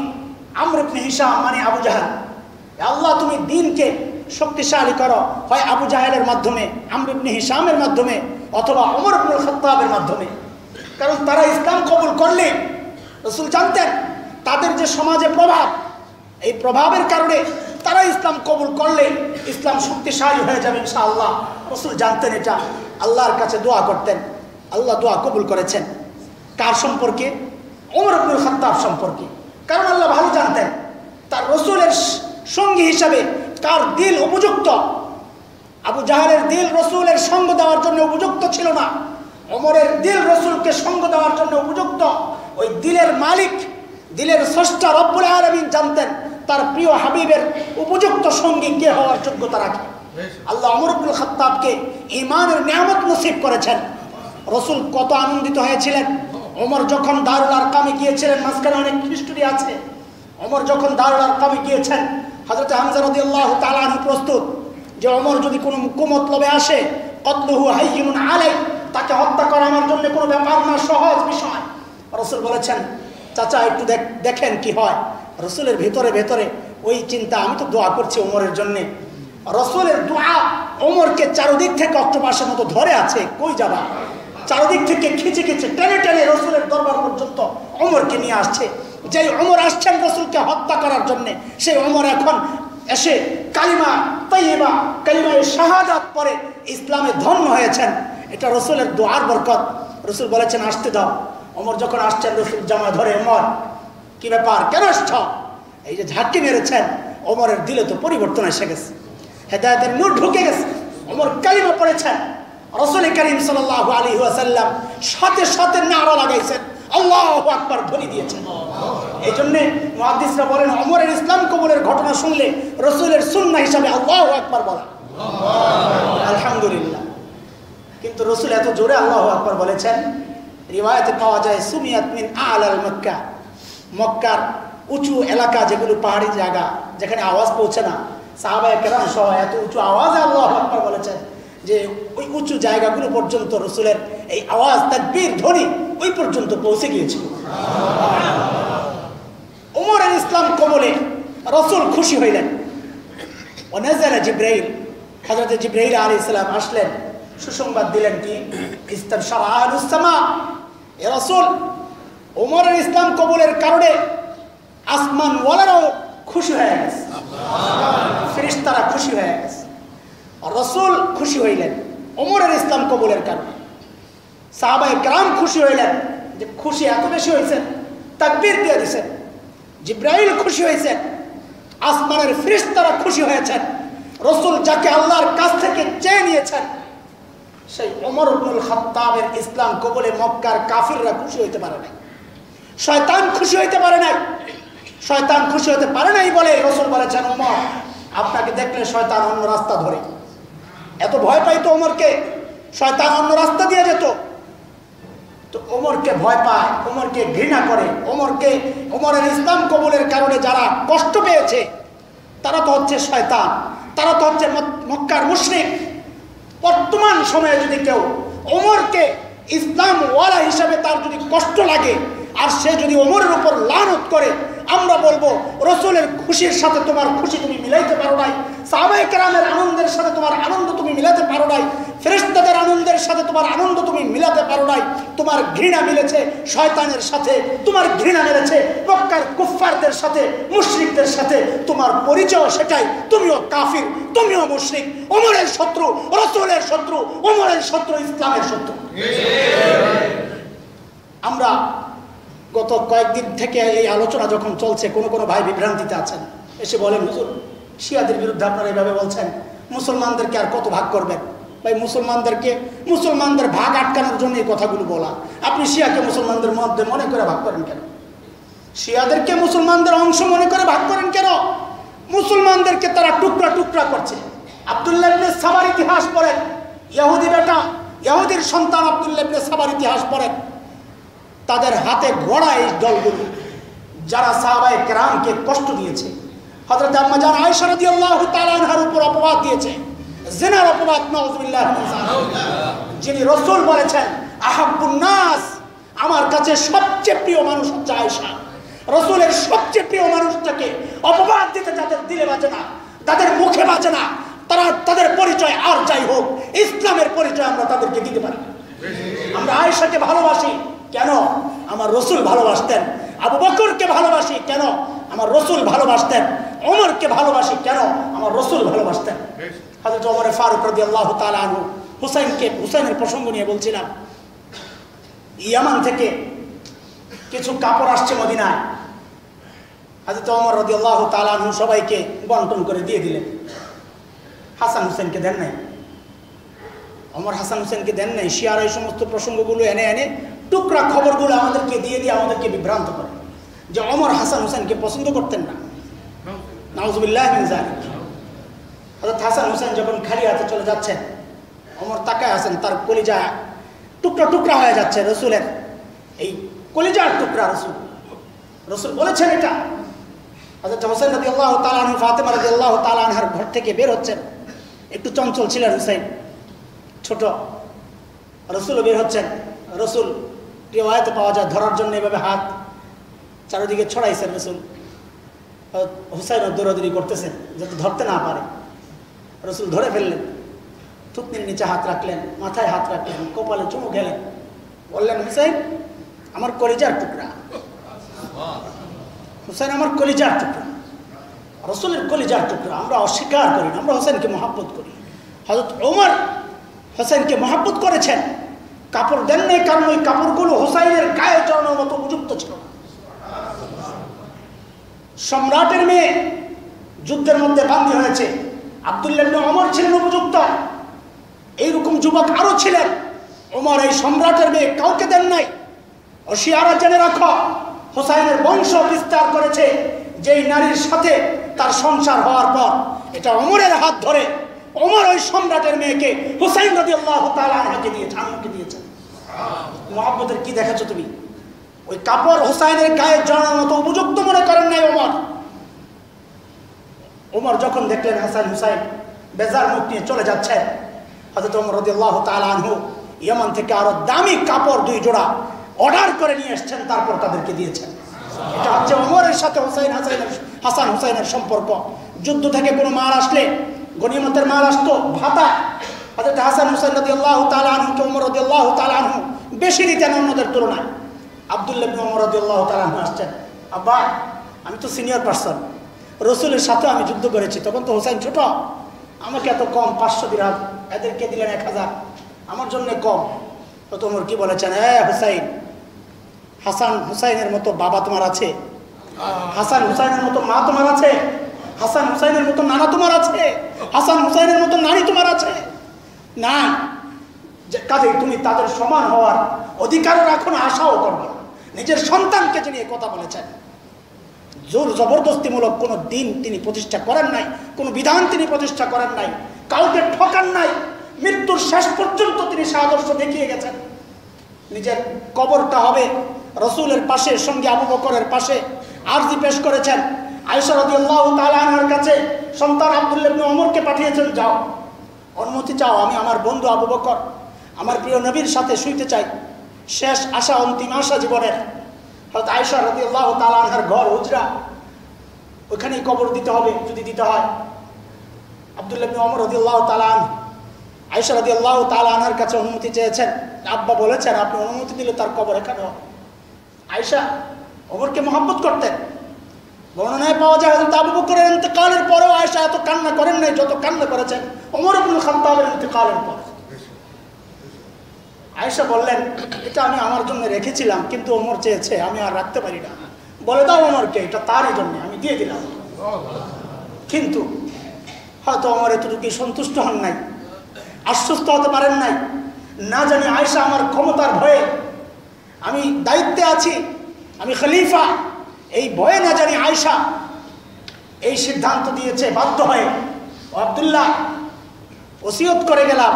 আমর ইবনে হিশাম মানে আবু জাহেল, এ আল্লাহ তুমি দ্বীনকে শক্তিশালী করো, হয় আবু জাহেলের মাধ্যমে, আমর ইবনে হিশামের মাধ্যমে, অথবা ওমর ইবনুল খাত্তাবের মাধ্যমে। কারণ তারা ইসলাম কবুল করলে রাসূল জানতেন তাদের যে সমাজে প্রভাব, এই প্রভাবের কারণে তারা ইসলাম কবুল করলে ইসলাম শক্তিশালী হয়ে যাবে ইনশাআল্লাহ। রাসূল জানতেন এটা, আল্লাহর কাছে দোয়া করতেন, আল্লাহ দোয়া কবুল করেছেন। কার সম্পর্কে? ওমর ইবনুল খাত্তাব সম্পর্কে। কারণ আল্লাহ ভালো জানতেন তার রাসূলের সঙ্গী হিসাবে কার দিল উপযুক্ত, আবু জাহেলের দিল রসুলের সঙ্গ দেওয়ার জন্য উপযুক্ত ছিল না, ওমরের দিল রসুলকে সঙ্গ দেওয়ার জন্য উপযুক্ত। ওই দিলের মালিক, দিলের স্রষ্টা রব্বুল আলামিন জানতেন তার প্রিয় হাবিবের উপযুক্ত সঙ্গী কে হওয়ার যোগ্যতা রাখে। আল্লাহ ওমর ইবনুল খাত্তাবকে ঈমানের নিয়ামত নসিব করেছেন। রসুল কত আনন্দিত হয়েছিলেন। ওমর যখন দারুল আরকামে গিয়েছিলেন, মাঝখানে অনেক হিস্টরি আছে। ওমর যখন দারুল আরকামে গিয়েছেন, হযরত হামজা রাদিয়াল্লাহু তাআলা আনহু প্রস্তুত যে ওমর যদি কোনো কুমতলবে আসে, কতলুহু হাইয়ুন আলাই, তাকে হত্যা করা আমার জন্য কোনো ব্যাপার না, সহজ বিষয়। রসুল বলেছেন, চাচা একটু দেখেন কি হয়। রসুলের ভেতরে ভেতরে ওই চিন্তা, আমি তো দোয়া করছি ওমরের জন্যে। রসুলের দোয়া ওমরকে চারদিক থেকে অক্টোপাসের মতো ধরে আছে, কই যাবা, চারদিক থেকে খিচে খিচে টেনে টেনে রসুলের দরবার পর্যন্ত ওমরকে নিয়ে আসছে। যেই ওমর আসছেন রসুলকে হত্যা করার জন্য, সেই ওমর এখন এসে কালিমা তাইয়্যিবা, কালিমায়ে শাহাদাত পড়ে ইসলামে ধন্য হয়েছেন। এটা রসুলের দোয়ার বরকত। রসুল বলেছেন আসতে দাও। ওমর যখন আসছেন, রসুল জামা ধরে, ওমর কি ব্যাপার, কেন আসছ? এই যে ঝাঁকি মেরেছেন, ওমরের দিলে তো পরিবর্তন এসে গেছে, হেদায়েতের নূর ঢুকে গেছে। ওমর কালিমা পড়েছেন। রাসূল করিম সাল্লাল্লাহু আলাইহি ওয়াসাল্লাম সাথে সাথে নারা লাগাইছেন, আল্লাহু আকবার ধ্বনি দিয়েছেন। এই জন্য মুহাদ্দিসরা বলেন, ওমরের ইসলাম কবুলের ঘটনা শুনলে রাসূলের সুন্নাহ হিসাবে আল্লাহু আকবার বলা, আলহামদুলিল্লাহ। কিন্তু রাসূল এত জোরে আল্লাহু আকবার বলেছেন, রিওয়ায়াতে পাওয়া যায় সুমিয়াত মিন আলাল মক্কা, মক্কার উঁচু এলাকা যেগুলো পাহাড়ি জায়গা, যেখানে আওয়াজ পৌঁছে না, সাহাবায়ে কেরাম সহ এত উঁচু আওয়াজে আল্লাহু আকবার বলেছেন যে ওই উঁচু জায়গাগুলো পর্যন্ত রসুলের এই আওয়াজ, তাকবীর, ধ্বনি ওই পর্যন্ত পৌঁছে গিয়েছিল। ওমরের ইসলাম কবলে রসুল খুশি হইলেন। ওয়ানাজালা জিবরাইল, হযরত জিবরাইল আলাইহিস সালাম আসলেন, সুসংবাদ দিলেন কি, ইস্তাবশারা আহলুস সামা, এ রাসূল ওমরের ইসলাম কবুলের কারণে আসমান ওয়ালারাও খুশি হয়ে গেছে, ফেরেশতারা খুশি হয়ে গেছে। রাসূল খুশি হইলেন ওমরের ইসলাম কবুলের কারণে। সাহাবায়ে কেরাম খুশি হইলেন, যে খুশি এত বেশি হয়েছেন, তাকবীর দিয়ে দিয়েছেন। জিবরাইল খুশি হয়েছেন, আসমানের ফেরেশতারা খুশি হয়েছেন। রাসূল যাকে আল্লাহর কাছ থেকে চেয়ে নিয়েছেন, সেই ওমর ইবনুল খাত্তাবের ইসলাম কবুলে মক্কার কাফিররা খুশি হইতে পারে নাই, শয়তান খুশি হইতে পারে নাই। শয়তান খুশি হতে পারে নাই বলে রাসূল বলেছেন, ওমর আপনাকে দেখলে শয়তান অন্য রাস্তা ধরে। এত ভয় পাইতো ওমরকে, শয়তান অন্য রাস্তা দিয়ে যেত। তো ওমরকে ভয় পায়, ওমরকে ঘৃণা করে, ওমরের ইসলাম কবুলের কারণে যারা কষ্ট পেয়েছে তারা তো হচ্ছে শয়তান, তারা তো হচ্ছে মক্কার মুশরিক। বর্তমান সময়ে যদি কেউ ওমরকে ইসলাম ওয়ালা হিসাবে তার যদি কষ্ট লাগে, আর সে যদি ওমরের উপর লানত করে, আমরা বলবো রাসূলের খুশির সাথে তোমার খুশি তুমি মিলাইতে পারো নাই, সাহাবায়ে কেরামের আনন্দের সাথে তোমার আনন্দ তুমি মিলাতে পারো নাই, ফেরেশতাদের আনন্দের সাথে তোমার আনন্দ তুমি মিলাতে পারো নাই। তোমার ঘৃণা মিলেছে শয়তানের সাথে, তোমার ঘৃণা মিলেছে মক্কার কুফফারদের সাথে, মুশরিকদের সাথে। তোমার পরিচয় সেটাই, তুমিও কাফির, তুমিও মুশরিক। ওমরের শত্রু রাসূলের শত্রু, ওমরের শত্রু ইসলামের শত্রু। আমরা গত কয়েকদিন থেকে এই আলোচনা যখন চলছে, কোনো ভাই বিভ্রান্তিতে আছেন, এসে বলেন, হুজুর শিয়াদের বিরুদ্ধে আপনারা এইভাবে বলছেন, মুসলমানদেরকে আর কত ভাগ করবেন? ভাই মুসলমানদের ভাগ আটকানোর জন্য এই কথাগুলো বলা। আপনি শিয়াকে মুসলমানদের মধ্যে মনে করে ভাগ করেন কেন? শিয়াদেরকে মুসলমানদের অংশ মনে করে ভাগ করেন কেন? মুসলমানদেরকে তারা টুকরা টুকরা করছে। আব্দুল্লাহ ইবনে সাবার ইতিহাস পড়েন, ইহুদি বেটা, ইহুদির সন্তান আব্দুল্লাহ ইবনে সাবার ইতিহাস পড়েন। তাদের হাতে গড়া এই দলগুলো যারা সাহাবায়ে কেরামকে কষ্ট দিয়েছে, হযরত আম্মা জান আয়েশা রাদিয়াল্লাহু তাআলা আনহার উপর অপবাদ দিয়েছে, জিনার অপবাদ, নাউযুবিল্লাহ। যিনি রাসূল বলেছেন আহাব্বুন নাস, আমার কাছে সবচেয়ে প্রিয় মানুষ হচ্ছে আয়েশা। রাসূলের সবচেয়ে প্রিয় মানুষটাকে অপবাদ দিতে যাদের দিলে বাজে না, তাদের মুখে বাজে না, তাদের পরিচয় আর যাই হোক, ইসলামের পরিচয় আমরা তাদেরকে দিতে পারি। আমরা আয়েশাকে ভালোবাসি কেন? আমার রাসূল ভালোবাসতেন। আবু বকরকে ভালোবাসি কেন? আমার রাসূল ভালোবাসতেন। ওমরকে ভালোবাসি কেন? আমার রাসূল ভালোবাসতেন। হযরত ওমর ফারুক রাদিয়াল্লাহু তাআলা আনহু, হুসাইনের প্রসঙ্গ নিয়ে বলছিলাম। ইয়ামান থেকে কিছু কাপড় আসছে মদিনায়, হযরত ওমর রাদিয়াল্লাহু তাআলা আনহু সবাইকে বন্টন করে দিয়ে দিলেন, হাসান হুসেনকে দেন নাই। ওমর হাসান হোসেনকে দেন নাই। শিয়ার এই সমস্ত প্রসঙ্গগুলো এনে এনে টুকরা খবরগুলো আমাদেরকে দিয়ে দিয়ে আমাদেরকে বিভ্রান্ত করে যে ওমর হাসান হোসেনকে পছন্দ করতেন না। নাউজুবিল্লাহ মিন যালিক। হযরত হাসান হোসেন যখন খালি হাতে চলে যাচ্ছেন, ওমর তাকায় আছেন, তার কলিজা টুকরা টুকরা হয়ে যাচ্ছে। রসুলের এই কলিজার টুকরা রসুল বলেছেন এটা। হযরত হোসেন রাদিয়াল্লাহু তাআলা আনহু ফাতেমা রাদিয়াল্লাহু তাআলা আনহার ঘর থেকে বের হচ্ছেন। একটু চঞ্চল ছিলেন হুসাইন, ছোট। রসুলও বের হচ্ছেন। রসুল রিওয়ায়াতে পাওয়া যায় ধরার জন্য এভাবে হাত চারিদিকে ছড়াইছেন রসুল। হুসাইন দৌড়াদৌড়ি করতেছেন যাতে ধরতে না পারে। রসুল ধরে ফেললেন, থুতনির নিচে হাত রাখলেন, মাথায় হাত রাখলেন, কপালে চুমু খেলেন, বললেন হুসাইন আমার কলিজার টুকরা, হুসাইন আমার কলিজার টুকরা, রসুলের কলিজার টুকরা। আমরা অস্বীকার করি না, আমরা হোসেনকে মহাব্বত করি। হযরত ওমর হোসেনকে মহাব্বত করেছেন, কাপড় দেন নাই, কারণ ওই কাপড়গুলো হোসাইনের গায়ে জড়ানোর মতো উপযুক্ত ছিল না। সম্রাটের মেয়ে যুদ্ধের মধ্যে বান্দী হয়েছে, আব্দুল্লাহ ইবনে ওমর ছিলেন উপযুক্ত, এইরকম যুবক আরো ছিলেন। ওমর এই সম্রাটের মেয়ে কাউকে দেন নাই। ও শিয়ারা জেনে রাখো, হোসাইনের বংশ বিস্তার করেছে যেই নারীর সাথে তার সংসার হওয়ার পর, এটা ওমরের হাত ধরে ওমর ওই সম্রাটের মেয়েকে হুসাইন রাদিয়াল্লাহু তাআলা আনহাকে দিয়েছে, আমাকে দিয়েছেন। মহব্বতের কি দেখেছো তুমি? ওই কাপড় হুসাইনের গায়ে জড়ানোর মতো উপযুক্ত মনে করেন নাই ওমর। ওমর যখন দেখলেন হাসান হুসাইন বেজার মুখ নিয়ে চলে যাচ্ছেন, হযরত ওমর রাদিয়াল্লাহু তাআলা আনহু ইয়ামান থেকে আরো দামি কাপড় 2 জোড়া অর্ডার করে নিয়ে এসেছেন, তারপর তাদেরকে দিয়েছেন। এটা হচ্ছে ওমরের সাথে হাসান হুসাইনের সম্পর্ক। যুদ্ধ থেকে কোনো মাল আসলে, গনিমতের মাল আসতো, ভাতা, হযরত হাসান হুসাইন রাদিয়াল্লাহু তাআলা আনহুকে ওমর রাদিয়াল্লাহু তাআলা আনহু বেশি দিতেন অন্যদের তুলনায়। আব্দুল্লাহ ইবনে ওমর রাদিয়াল্লাহু তাআলা আনহু আসছেন, আব্বা আমি তো সিনিয়র পারসন, রসুলের সাথে আমি যুদ্ধ করেছি, তখন তো হোসাইন ছোট, আমাকে এত কম 500 দিরহাম, এদেরকে দিলেন 1000, আমার জন্য কম। তো তোমর কি বলেছেন, হুসাইন, হাসান হুসাইনের মতো বাবা তোমার আছে, হাসান হুসাইনের মতো মা তোমার আছে, হাসান হুসাইনের মতো নানা তোমার আছে, হাসান হুসাইনের মতো নানি তোমার আছে না, কাজেই তুমি তাদের সমান হওয়ার অধিকারও রাখো না, আশাও করবে না। নিজের সন্তানকে নিয়ে কথা বলেছেন। জোর জবরদস্তিমূলক কোনো দিন তিনি প্রতিষ্ঠা করেন নাই, কোনো বিধান তিনি প্রতিষ্ঠা করেন নাই, কাউকে ঠকান নাই। মৃত্যুর শেষ পর্যন্ত তিনি সে আদর্শ দেখিয়ে গেছেন। নিজের কবরটা হবে রসুলের পাশে, সঙ্গে আবু বকরের পাশে। আরজি পেশ করেছেন আয়েশা রাদিয়াল্লাহু তাআলা আনহার কাছে, সন্তান আব্দুল্লাহ ইবনে ওমরকে পাঠিয়েছেন, যাও অনুমতি চাও, আমি আমার বন্ধু আবু বকর, আমার প্রিয় নবীর সাথে শুইতে চাই, শেষ আশা, অন্তিম আশা জীবনের। হযরত আয়েশা রাদিয়াল্লাহু তাআলা আনহার ঘর হুজরা, ওখানেই কবর দিতে হবে যদি দিতে হয়। আব্দুল্লাহ ইবনে ওমর রাদিয়াল্লাহু তাআলা আয়েশা রাদিয়াল্লাহু তাআলা আনহার কাছে অনুমতি চেয়েছেন। আব্বা বলেছেন আপনি অনুমতি দিলে তার কবর এখানে হবে। আয়েশা ওমরকে মহব্বত করতেন। বর্ণনায় পাওয়া যায় হযরত আবু বকরের ইন্তেকালের পরেও আয়েশা এত কান্না করেন নাই যত কান্না করেছেন ওমর ইবনে খাত্তাবের ইন্তেকালের পর। আয়েশা বললেন, এটা আমি আমার জন্য রেখেছিলাম, কিন্তু ওমর চেয়েছে, আমি আর রাখতে পারি না, বলে দাও ওমরকে, এটা তারই জন্য, আমি দিয়ে দিলাম। কিন্তু হয়তো ওমর এতটুকু সন্তুষ্ট হন নাই, আশ্বস্ত হতে পারেন নাই। না জানি আয়েশা আমার ক্ষমতার ভয়ে, আমি দায়িত্বে আছি, আমি খলিফা, এই ভয়ে না জানি আয়েশা এই সিদ্ধান্ত দিয়েছে বাধ্য হয়ে। আব্দুল্লাহ ওসিয়ত করে গেলাম,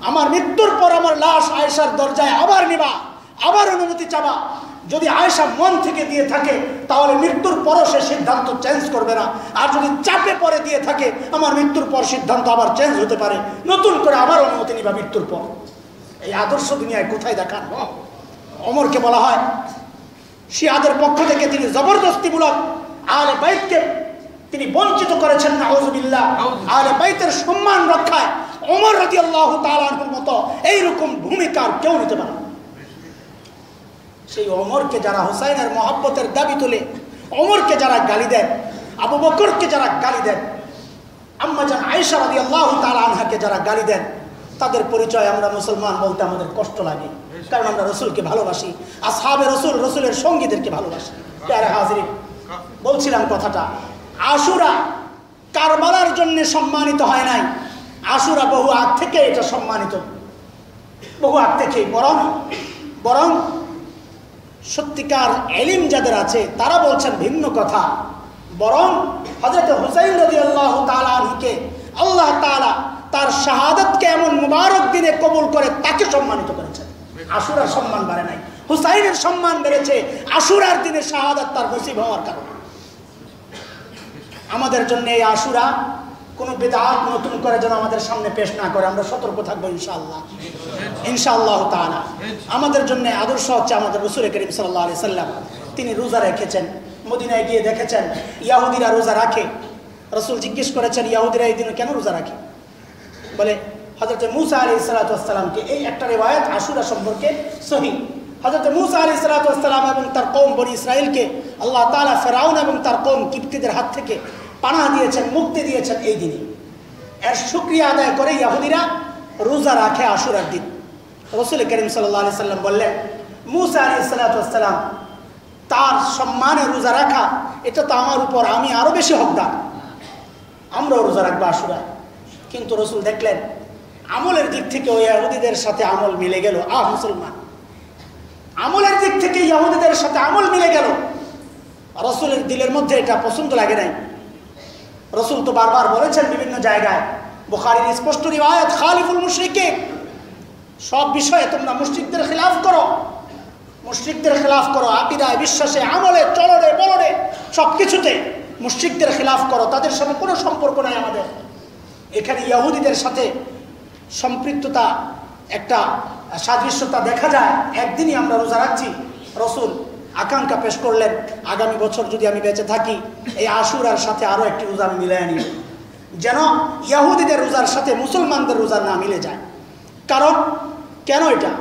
আমার মৃত্যুর পর আমার লাশ আয়েশার দরজায় আবার নিবা, আবার অনুমতি চাবা। যদি আয়েশা মন থেকে দিয়ে থাকে তাহলে মৃত্যুর পরও সে সিদ্ধান্ত চেঞ্জ করবে না, আর যদি চাপে পরে দিয়ে থাকে আমার মৃত্যুর পর সিদ্ধান্ত আবার চেঞ্জ হতে পারে, নতুন করে আবার অনুমতি নিবা মৃত্যুর পর। এই আদর্শ দুনিয়ায় কোথায় দেখান? ওমরকে বলা হয় শিয়াদের পক্ষ থেকে তিনি জবরদস্তিমূলক আহলে বাইতকে তিনি বঞ্চিত করেছেন, নাউজুবিল্লাহ। আহলে বাইতের সম্মান রক্ষায় ওমর রাদিয়াল্লাহু তাআলা আনহুর মতো এইরকম ভূমিকা কেউ নিতে পারে না। সেই ওমরকে যারা হুসাইনের মহব্বতের দাবি তোলে, ওমরকে যারা গালি দেন, আবু বকরকে যারা গালি দেন, আম্মা জান আয়েশা রাদিয়াল্লাহু তাআলা আনহাকে যারা গালি দেন, তাদের পরিচয় আমরা মুসলমান বলতে আমাদের কষ্ট লাগে, কারণ আমরা রসুলকে ভালোবাসি, আসহাবে রসুল, রসুলের সঙ্গীদেরকে ভালোবাসি। প্যারে হাজিরিন, বলছিলাম কথাটা, আশুরা কারবালার জন্য সম্মানিত হয় নাই, আশুরা বহু আগ থেকে এটা সম্মানিত। বহু আগ থেকেই। বরং সত্যিকার ইলম যাদের আছে তারা বলছেন ভিন্ন কথা। বরং হযরত হুসাইন রাদিয়াল্লাহু তাআলা আনহুকে আল্লাহ তাআলা তার শাহাদাতকে এমন মুবারক দিনে কবুল করে তাকে সম্মানিত করেছেন। আশুরার সম্মান বাড়ে নাই, হুসাইনের সম্মান বেড়েছে আশুরার দিনে শাহাদাত তার নসিব হওয়ার কারণে। আমাদের জন্য এই আশুরা কোনো বিদআত নতুন করে যেন আমাদের সামনে পেশ না করে, আমরা সতর্ক থাকবো ইনশাআল্লাহ তাআলা। আমাদের জন্য আদর্শ হচ্ছে আমাদের রাসূল করিম সাল্লাল্লাহু আলাইহি সাল্লাম। তিনি রোজা রেখেছেন, মদিনায় গিয়ে দেখেছেন ইহুদিরা রোজা রাখে। রাসূল জিজ্ঞেস করেছেন ইহুদিরা এই দিনে কেন রোজা রাখে? বলে হযরত মূসা আলাইহিস সালাতু ওয়াস সালামকে, এই একটা রিওয়ায়াত আশুরা সম্পর্কে সহিহ। হযরত মূসা আলাইহিস সালাতু ওয়াস সালাম এবং তার কওম বনি ইসরাইলকে আল্লাহ তাআলা ফিরআউন এবং তার কওম কিবতীদের হাত থেকে পানাহ দিয়েছেন, মুক্তি দিয়েছেন এই দিনে। এর শুকরিয়া আদায় করে ইহুদিরা রোজা রাখে আশুরার দিন। রাসূল করিম সাল্লাল্লাহু আলাইহি সাল্লাম বললেন মূসা আলাইহিস সালাতু ওয়াস সালাম তার সম্মানে রোজা রাখা, এটা তো আমার উপর, আমি আরো বেশি হকদার, আমরাও রোজা রাখবো আশুরা। কিন্তু রাসূল দেখলেন আমলের দিক থেকে ওই ইহুদিদের সাথে আমল মিলে গেল। মুসলমান আমলের দিক থেকে ইহুদিদের সাথে আমল মিলে গেল। রাসূলের দিলের মধ্যে এটা পছন্দ লাগে নাই। রাসূল তো বারবার বলেছেন বিভিন্ন জায়গায়, বুখারীর স্পষ্ট রিওয়ায়াত, খালিফুল মুশরিকিন, সব বিষয়ে তোমরা মুশরিকদের খিলাফ করো, মুশরিকদের খিলাফ করো, আকীদায়, বিশ্বাসে, আমলে, চলনে, বলনে, সবকিছুতে মুশরিকদের খিলাফ করো, তাদের সাথে কোনো সম্পর্ক নাই আমাদের। এখানে ইহুদিদের সাথে সম্পৃক্ততা, একটা সাদৃশ্যতা দেখা যায়। একদিনই আমরা রোজা রাখছি, রাসূল আকাঙ্ক্ষা পেশ করলেন আগামী বছর যদি আমি বেঁচে থাকি এই আশুরার সাথে আরো একটি রোজা আমি মিলাই আনি, যেন ইহুদিদের রোজার সাথে মুসলমানদের রোজা না মিলে যায়। কারণ কেন এটা?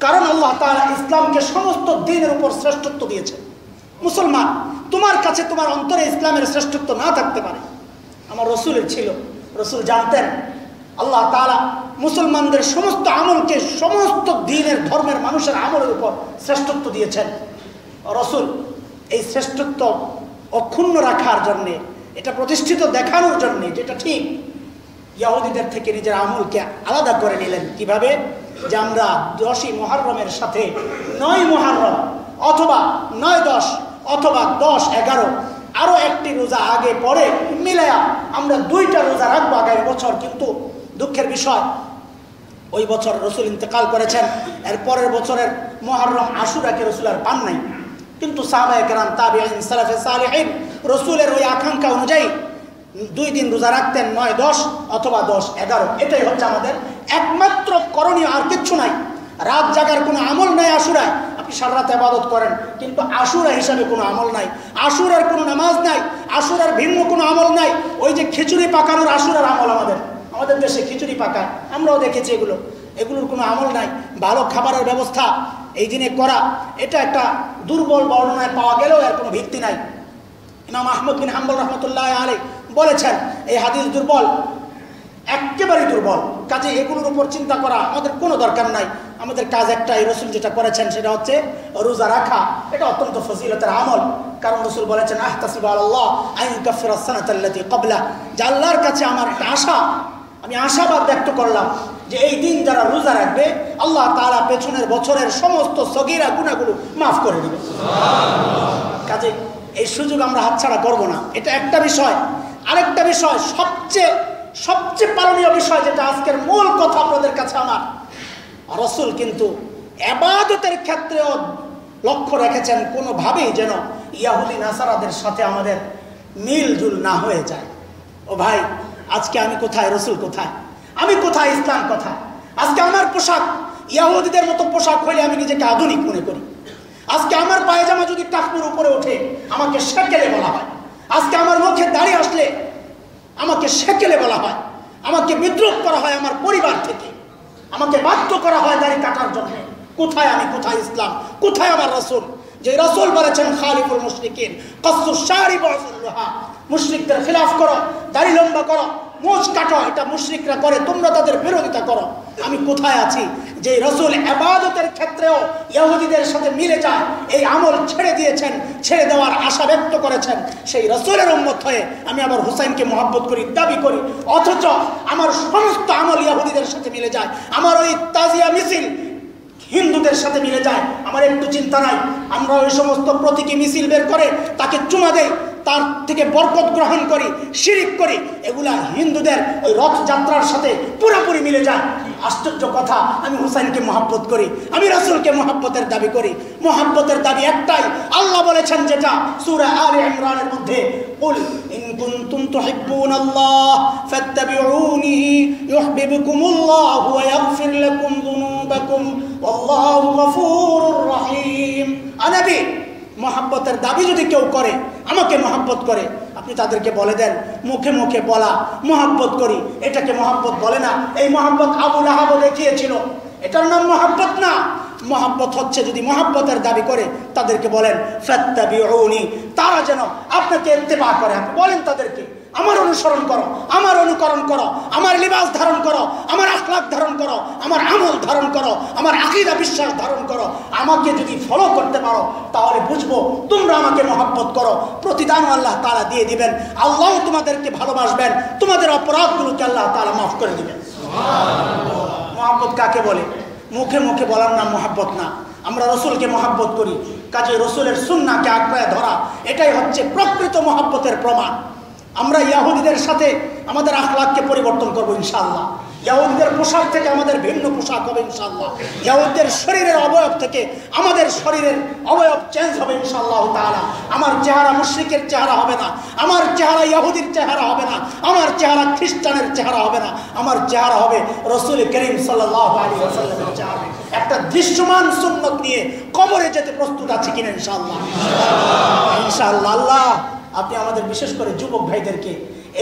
কারণ আল্লাহ তাআলা ইসলামকে সমস্ত দ্বীনের উপর শ্রেষ্ঠত্ব দিয়েছে। মুসলমান, তোমার কাছে তোমার অন্তরে ইসলামের শ্রেষ্ঠত্ব না থাকতে পারে, আমার রাসূলের ছিল। রাসূল জানতেন আল্লাহ তাআলা মুসলমানদের সমস্ত আমলকে সমস্ত দ্বীনের ধর্মের মানুষের আমলের উপর শ্রেষ্ঠত্ব দিয়েছেন। রাসূল এই শ্রেষ্ঠত্ব অক্ষুণ্ণ রাখার জন্যে, এটা প্রতিষ্ঠিত দেখানোর জন্যে, যেটা ঠিক, ইহুদিদের থেকে নিজের আমলকে আলাদা করে নিলেন। কিভাবে? যে আমরা 10ই মুহররমের সাথে 9 মুহররম অথবা 9-10 অথবা 10-11 আরো একটি রোজা আগে পরে মিলায়া আমরা 2টা রোজা রাখবো আগামী বছর। কিন্তু দুঃখের বিষয়, ওই বছর রাসূল ইন্তেকাল করেছেন, এর পরের বছরের মুহররম আশুরাকে রাসূল আর পান নাই। কিন্তু সাহাবায়ে কেরাম, তাবিঈন, সালাফে সালেহিন রাসূলের ওই আকাঙ্ক্ষা অনুযায়ী 2 দিন রোজা রাখতেন, 9-10 অথবা 10-11। এটাই হচ্ছে আমাদের একমাত্র করণীয়, আর কিচ্ছু নাই। রাত জাগার কোনো আমল নাই আশুরায়। আপনি সারা রাত ইবাদত করেন, কিন্তু আশুরা হিসাবে কোনো আমল নাই, আশুরার কোনো নামাজ নাই, আশুরার ভিন্ন কোনো আমল নাই। ওই যে খিচুড়ি পাকানোর আশুরার আমল আমাদের দেশে খিচুড়ি পাকায়, আমরাও দেখেছি, এগুলোর কোনো আমল নাই। ভালো খাবারের ব্যবস্থা এই দিনে করা, এটা একটা দুর্বল বর্ণনায় পাওয়া গেলেও এর কোনো ভিত্তি নাই। ইমাম আহমদ বিন হাম্বল রাহমাতুল্লাহ আলাইহি বলেছেন এই হাদিস দুর্বল, একেবারেই দুর্বল। কাজে এগুলোর উপর চিন্তা করা আমাদের কোনো দরকার নাই। আমাদের কাজ একটাই, রাসূল যেটা করেছেন সেটা হচ্ছে রোজা রাখা। এটা অত্যন্ত ফজিলতের আমল, কারণ রাসূল বলেছেন আহতাসিবু আলাল্লাহ আন ইউকাফিরা সানাতা আল্লাতী ক্বাবলা, যে আল্লাহর কাছে আমার একটা আশা, আমি আশাবাদ ব্যক্ত করলাম যে এই দিন যারা রোজা রাখবে আল্লাহ তাআলা পেছনের বছরের সমস্ত সগীরা গুনাহগুলো মাফ করে দেবে। কাজে এই সুযোগ আমরা হাতছাড়া করব না। এটা একটা বিষয়। আরেকটা বিষয়, সবচেয়ে পালনীয় বিষয়, যেটা আজকের মূল কথা আপনাদের কাছে আমার, রাসূল কিন্তু ইবাদতের ক্ষেত্রেও লক্ষ্য রেখেছেন কোনোভাবেই যেন ইহুদি নাসারাদের সাথে আমাদের মিলজুল না হয়ে যায়। ও ভাই, আজকে আমি কোথায়, রাসূল কোথায়, আমি কোথায়, ইসলাম কোথায়? আজকে আমার পোশাক ইহুদিদের মতো পোশাক হলে আমি নিজেকে আধুনিক মনে করি। আজকে আমার পায়জামা যদি টাকনুর উপরে ওঠে আমাকে শেকেলে বলা হয়। আজকে আমার মুখে দাড়ি আসলে আমাকে শেকেলে বলা হয়। আমাকে বিদ্রুপ করা হয় আমার পরিবার থেকে, আমাকে বাধ্য করা হয় দাড়ি কাটার জন্য। কোথায় আমি, কোথায় ইসলাম, কোথায় আমার রাসূল? যে রাসূল বলেছেন খালিফুল মুশরিকিন কাসসুশ শারিব ওয়াসুল্লাহা, মুশরিকদের খিলাফ করো, দাড়ি লম্বা করো, মুছ কাটো, এটা মুশরিকরা করে, তোমরা তাদের বিরোধিতা করো। আমি কোথায় আছি? যে রসুল ইবাদতের ক্ষেত্রেও ইহুদিদের সাথে মিলে যায়, এই আমল ছেড়ে দিয়েছেন, ছেড়ে দেওয়ার আশা ব্যক্ত করেছেন, সেই রসুলের উম্মত হয়ে আমি আবার হুসাইনকে মহব্বত করি, দাবি করি, অথচ আমার সমস্ত আমল ইহুদিদের সাথে মিলে যায়। আমার ওই তাজিয়া মিছিল হিন্দুদের সাথে মিলে যায়, আমার একটু চিন্তা নাই। আমরা ওই সমস্ত প্রতীকী মিছিল বের করে তাকে চুমা দেই, তার থেকে বরকত গ্রহণ করি, শিরিক করি, এগুলা হিন্দুদের ওই রথযাত্রার সাথে পুরোপুরি মিলে যায়। আশ্চর্য কথা, আমি হুসাইনকে মহব্বত করি, আমি রাসূলকে মহব্বতের দাবি করি। মহব্বতের দাবি একটাই, আল্লাহ বলেছেন যেটা সূরা আলে ইমরানের মধ্যে, কুল ইন কুনতুম তুহিব্বুনাল্লাহ ফাত্তাবিউনি ইউহিব্বুকুমুল্লাহু ওয়া ইয়াগফির লাকুম যুনুবাকুম ওয়াল্লাহু গফুরুর রহিম। নবী, মহব্বতের দাবি যদি কেউ করে, আমাকে মহব্বত করে, আপনি তাদেরকে বলে দেন, মুখে মুখে বলা মহব্বত করি, এটাকে মহব্বত বলে না। এই মহব্বত আবু লাহাব দেখিয়েছিল, এটার নাম মহব্বত না। মহব্বত হচ্ছে যদি মহব্বতের দাবি করে তাদেরকে বলেন ফাত্তাবিউনি, তারা যেন আপনাকে ইত্তেবা করে। আপনি বলেন তাদেরকে, আমার অনুসরণ করো, আমার অনুকরণ করো, আমার লিবাস ধারণ করো, আমার আখলাক ধারণ করো, আমার আমল ধারণ করো, আমার আকীদা বিশ্বাস ধারণ করো। আমাকে যদি ফলো করতে পারো তাহলে বুঝবো তোমরা আমাকে মহব্বত করো। প্রতিদান আল্লাহ তাআলা দিয়ে দিবেন, আল্লাহ তোমাদেরকে ভালোবাসবেন, তোমাদের অপরাধগুলোকে আল্লাহ তাআলা মাফ করে দিবেন। মহব্বত কাকে বলে? মুখে মুখে বলার নাম মহব্বত না। আমরা রসুলকে মহব্বত করি, কাজে রসুলের সুন্নাহকে আঁকড়ে ধরা, এটাই হচ্ছে প্রকৃত মহব্বতের প্রমাণ। আমরা ইহুদিদের সাথে আমাদের আখলাককে পরিবর্তন করবো ইনশাআল্লাহ। ইহুদিদের পোশাক থেকে আমাদের ভিন্ন পোশাক হবে ইনশাআল্লাহ। ইহুদিদের শরীরের অবয়ব থেকে আমাদের শরীরের অবয়ব চেঞ্জ হবে ইনশাআল্লাহ তাআলা। আমার চেহারা মুশরিকের চেহারা হবে না, আমার চেহারা ইহুদির চেহারা হবে না, আমার চেহারা খ্রিস্টানের চেহারা হবে না, আমার চেহারা হবে রাসূল করিম সাল্লাল্লাহু আলাইহি ওয়াসাল্লামের চেহারা। একটা দৃশ্যমান সুন্নাত নিয়ে কবরে যেতে প্রস্তুত আছে কিনা ইনশাআল্লাহ? ইনশাআল্লাহ। আল্লাহ আপনি আমাদের বিশেষ করে যুবক ভাইদেরকে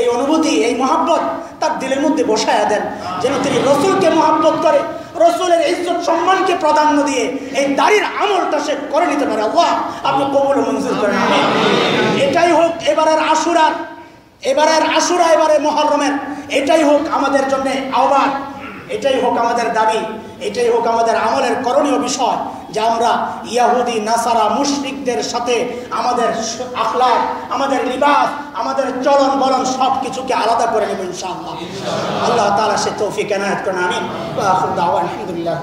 এই অনুভূতি, এই মহব্বত তার দিলের মধ্যে বসায়া দেন, যেন তিনি রসুলকে মহব্বত করে, রসুলের ইজ্জত সম্মানকে প্রাধান্য দিয়ে এই দাড়ির আমলটা সে করে নিতে পারে। আল্লাহ আপনি কবুল ও মঞ্জুর করেন। এটাই হোক এবারের আশুরা, এবারে মুহররমের, এটাই হোক আমাদের জন্য আহ্বান, এটাই হোক আমাদের দাবি, এটাই হোক আমাদের আমলের করণীয় বিষয়, যে আমরা ইহুদি নাসারা মুশরিকদের সাথে আমাদের আখলাক, আমাদের লিবাস, আমাদের চলন বলন সব কিছুকে আলাদা করে নেব ইনশাআল্লাহ। আল্লাহ তাআলা সে তৌফিক এনায়েত করেন। আমিন। ওয়া আখিরু দাওয়ানা আলহামদুলিল্লাহ।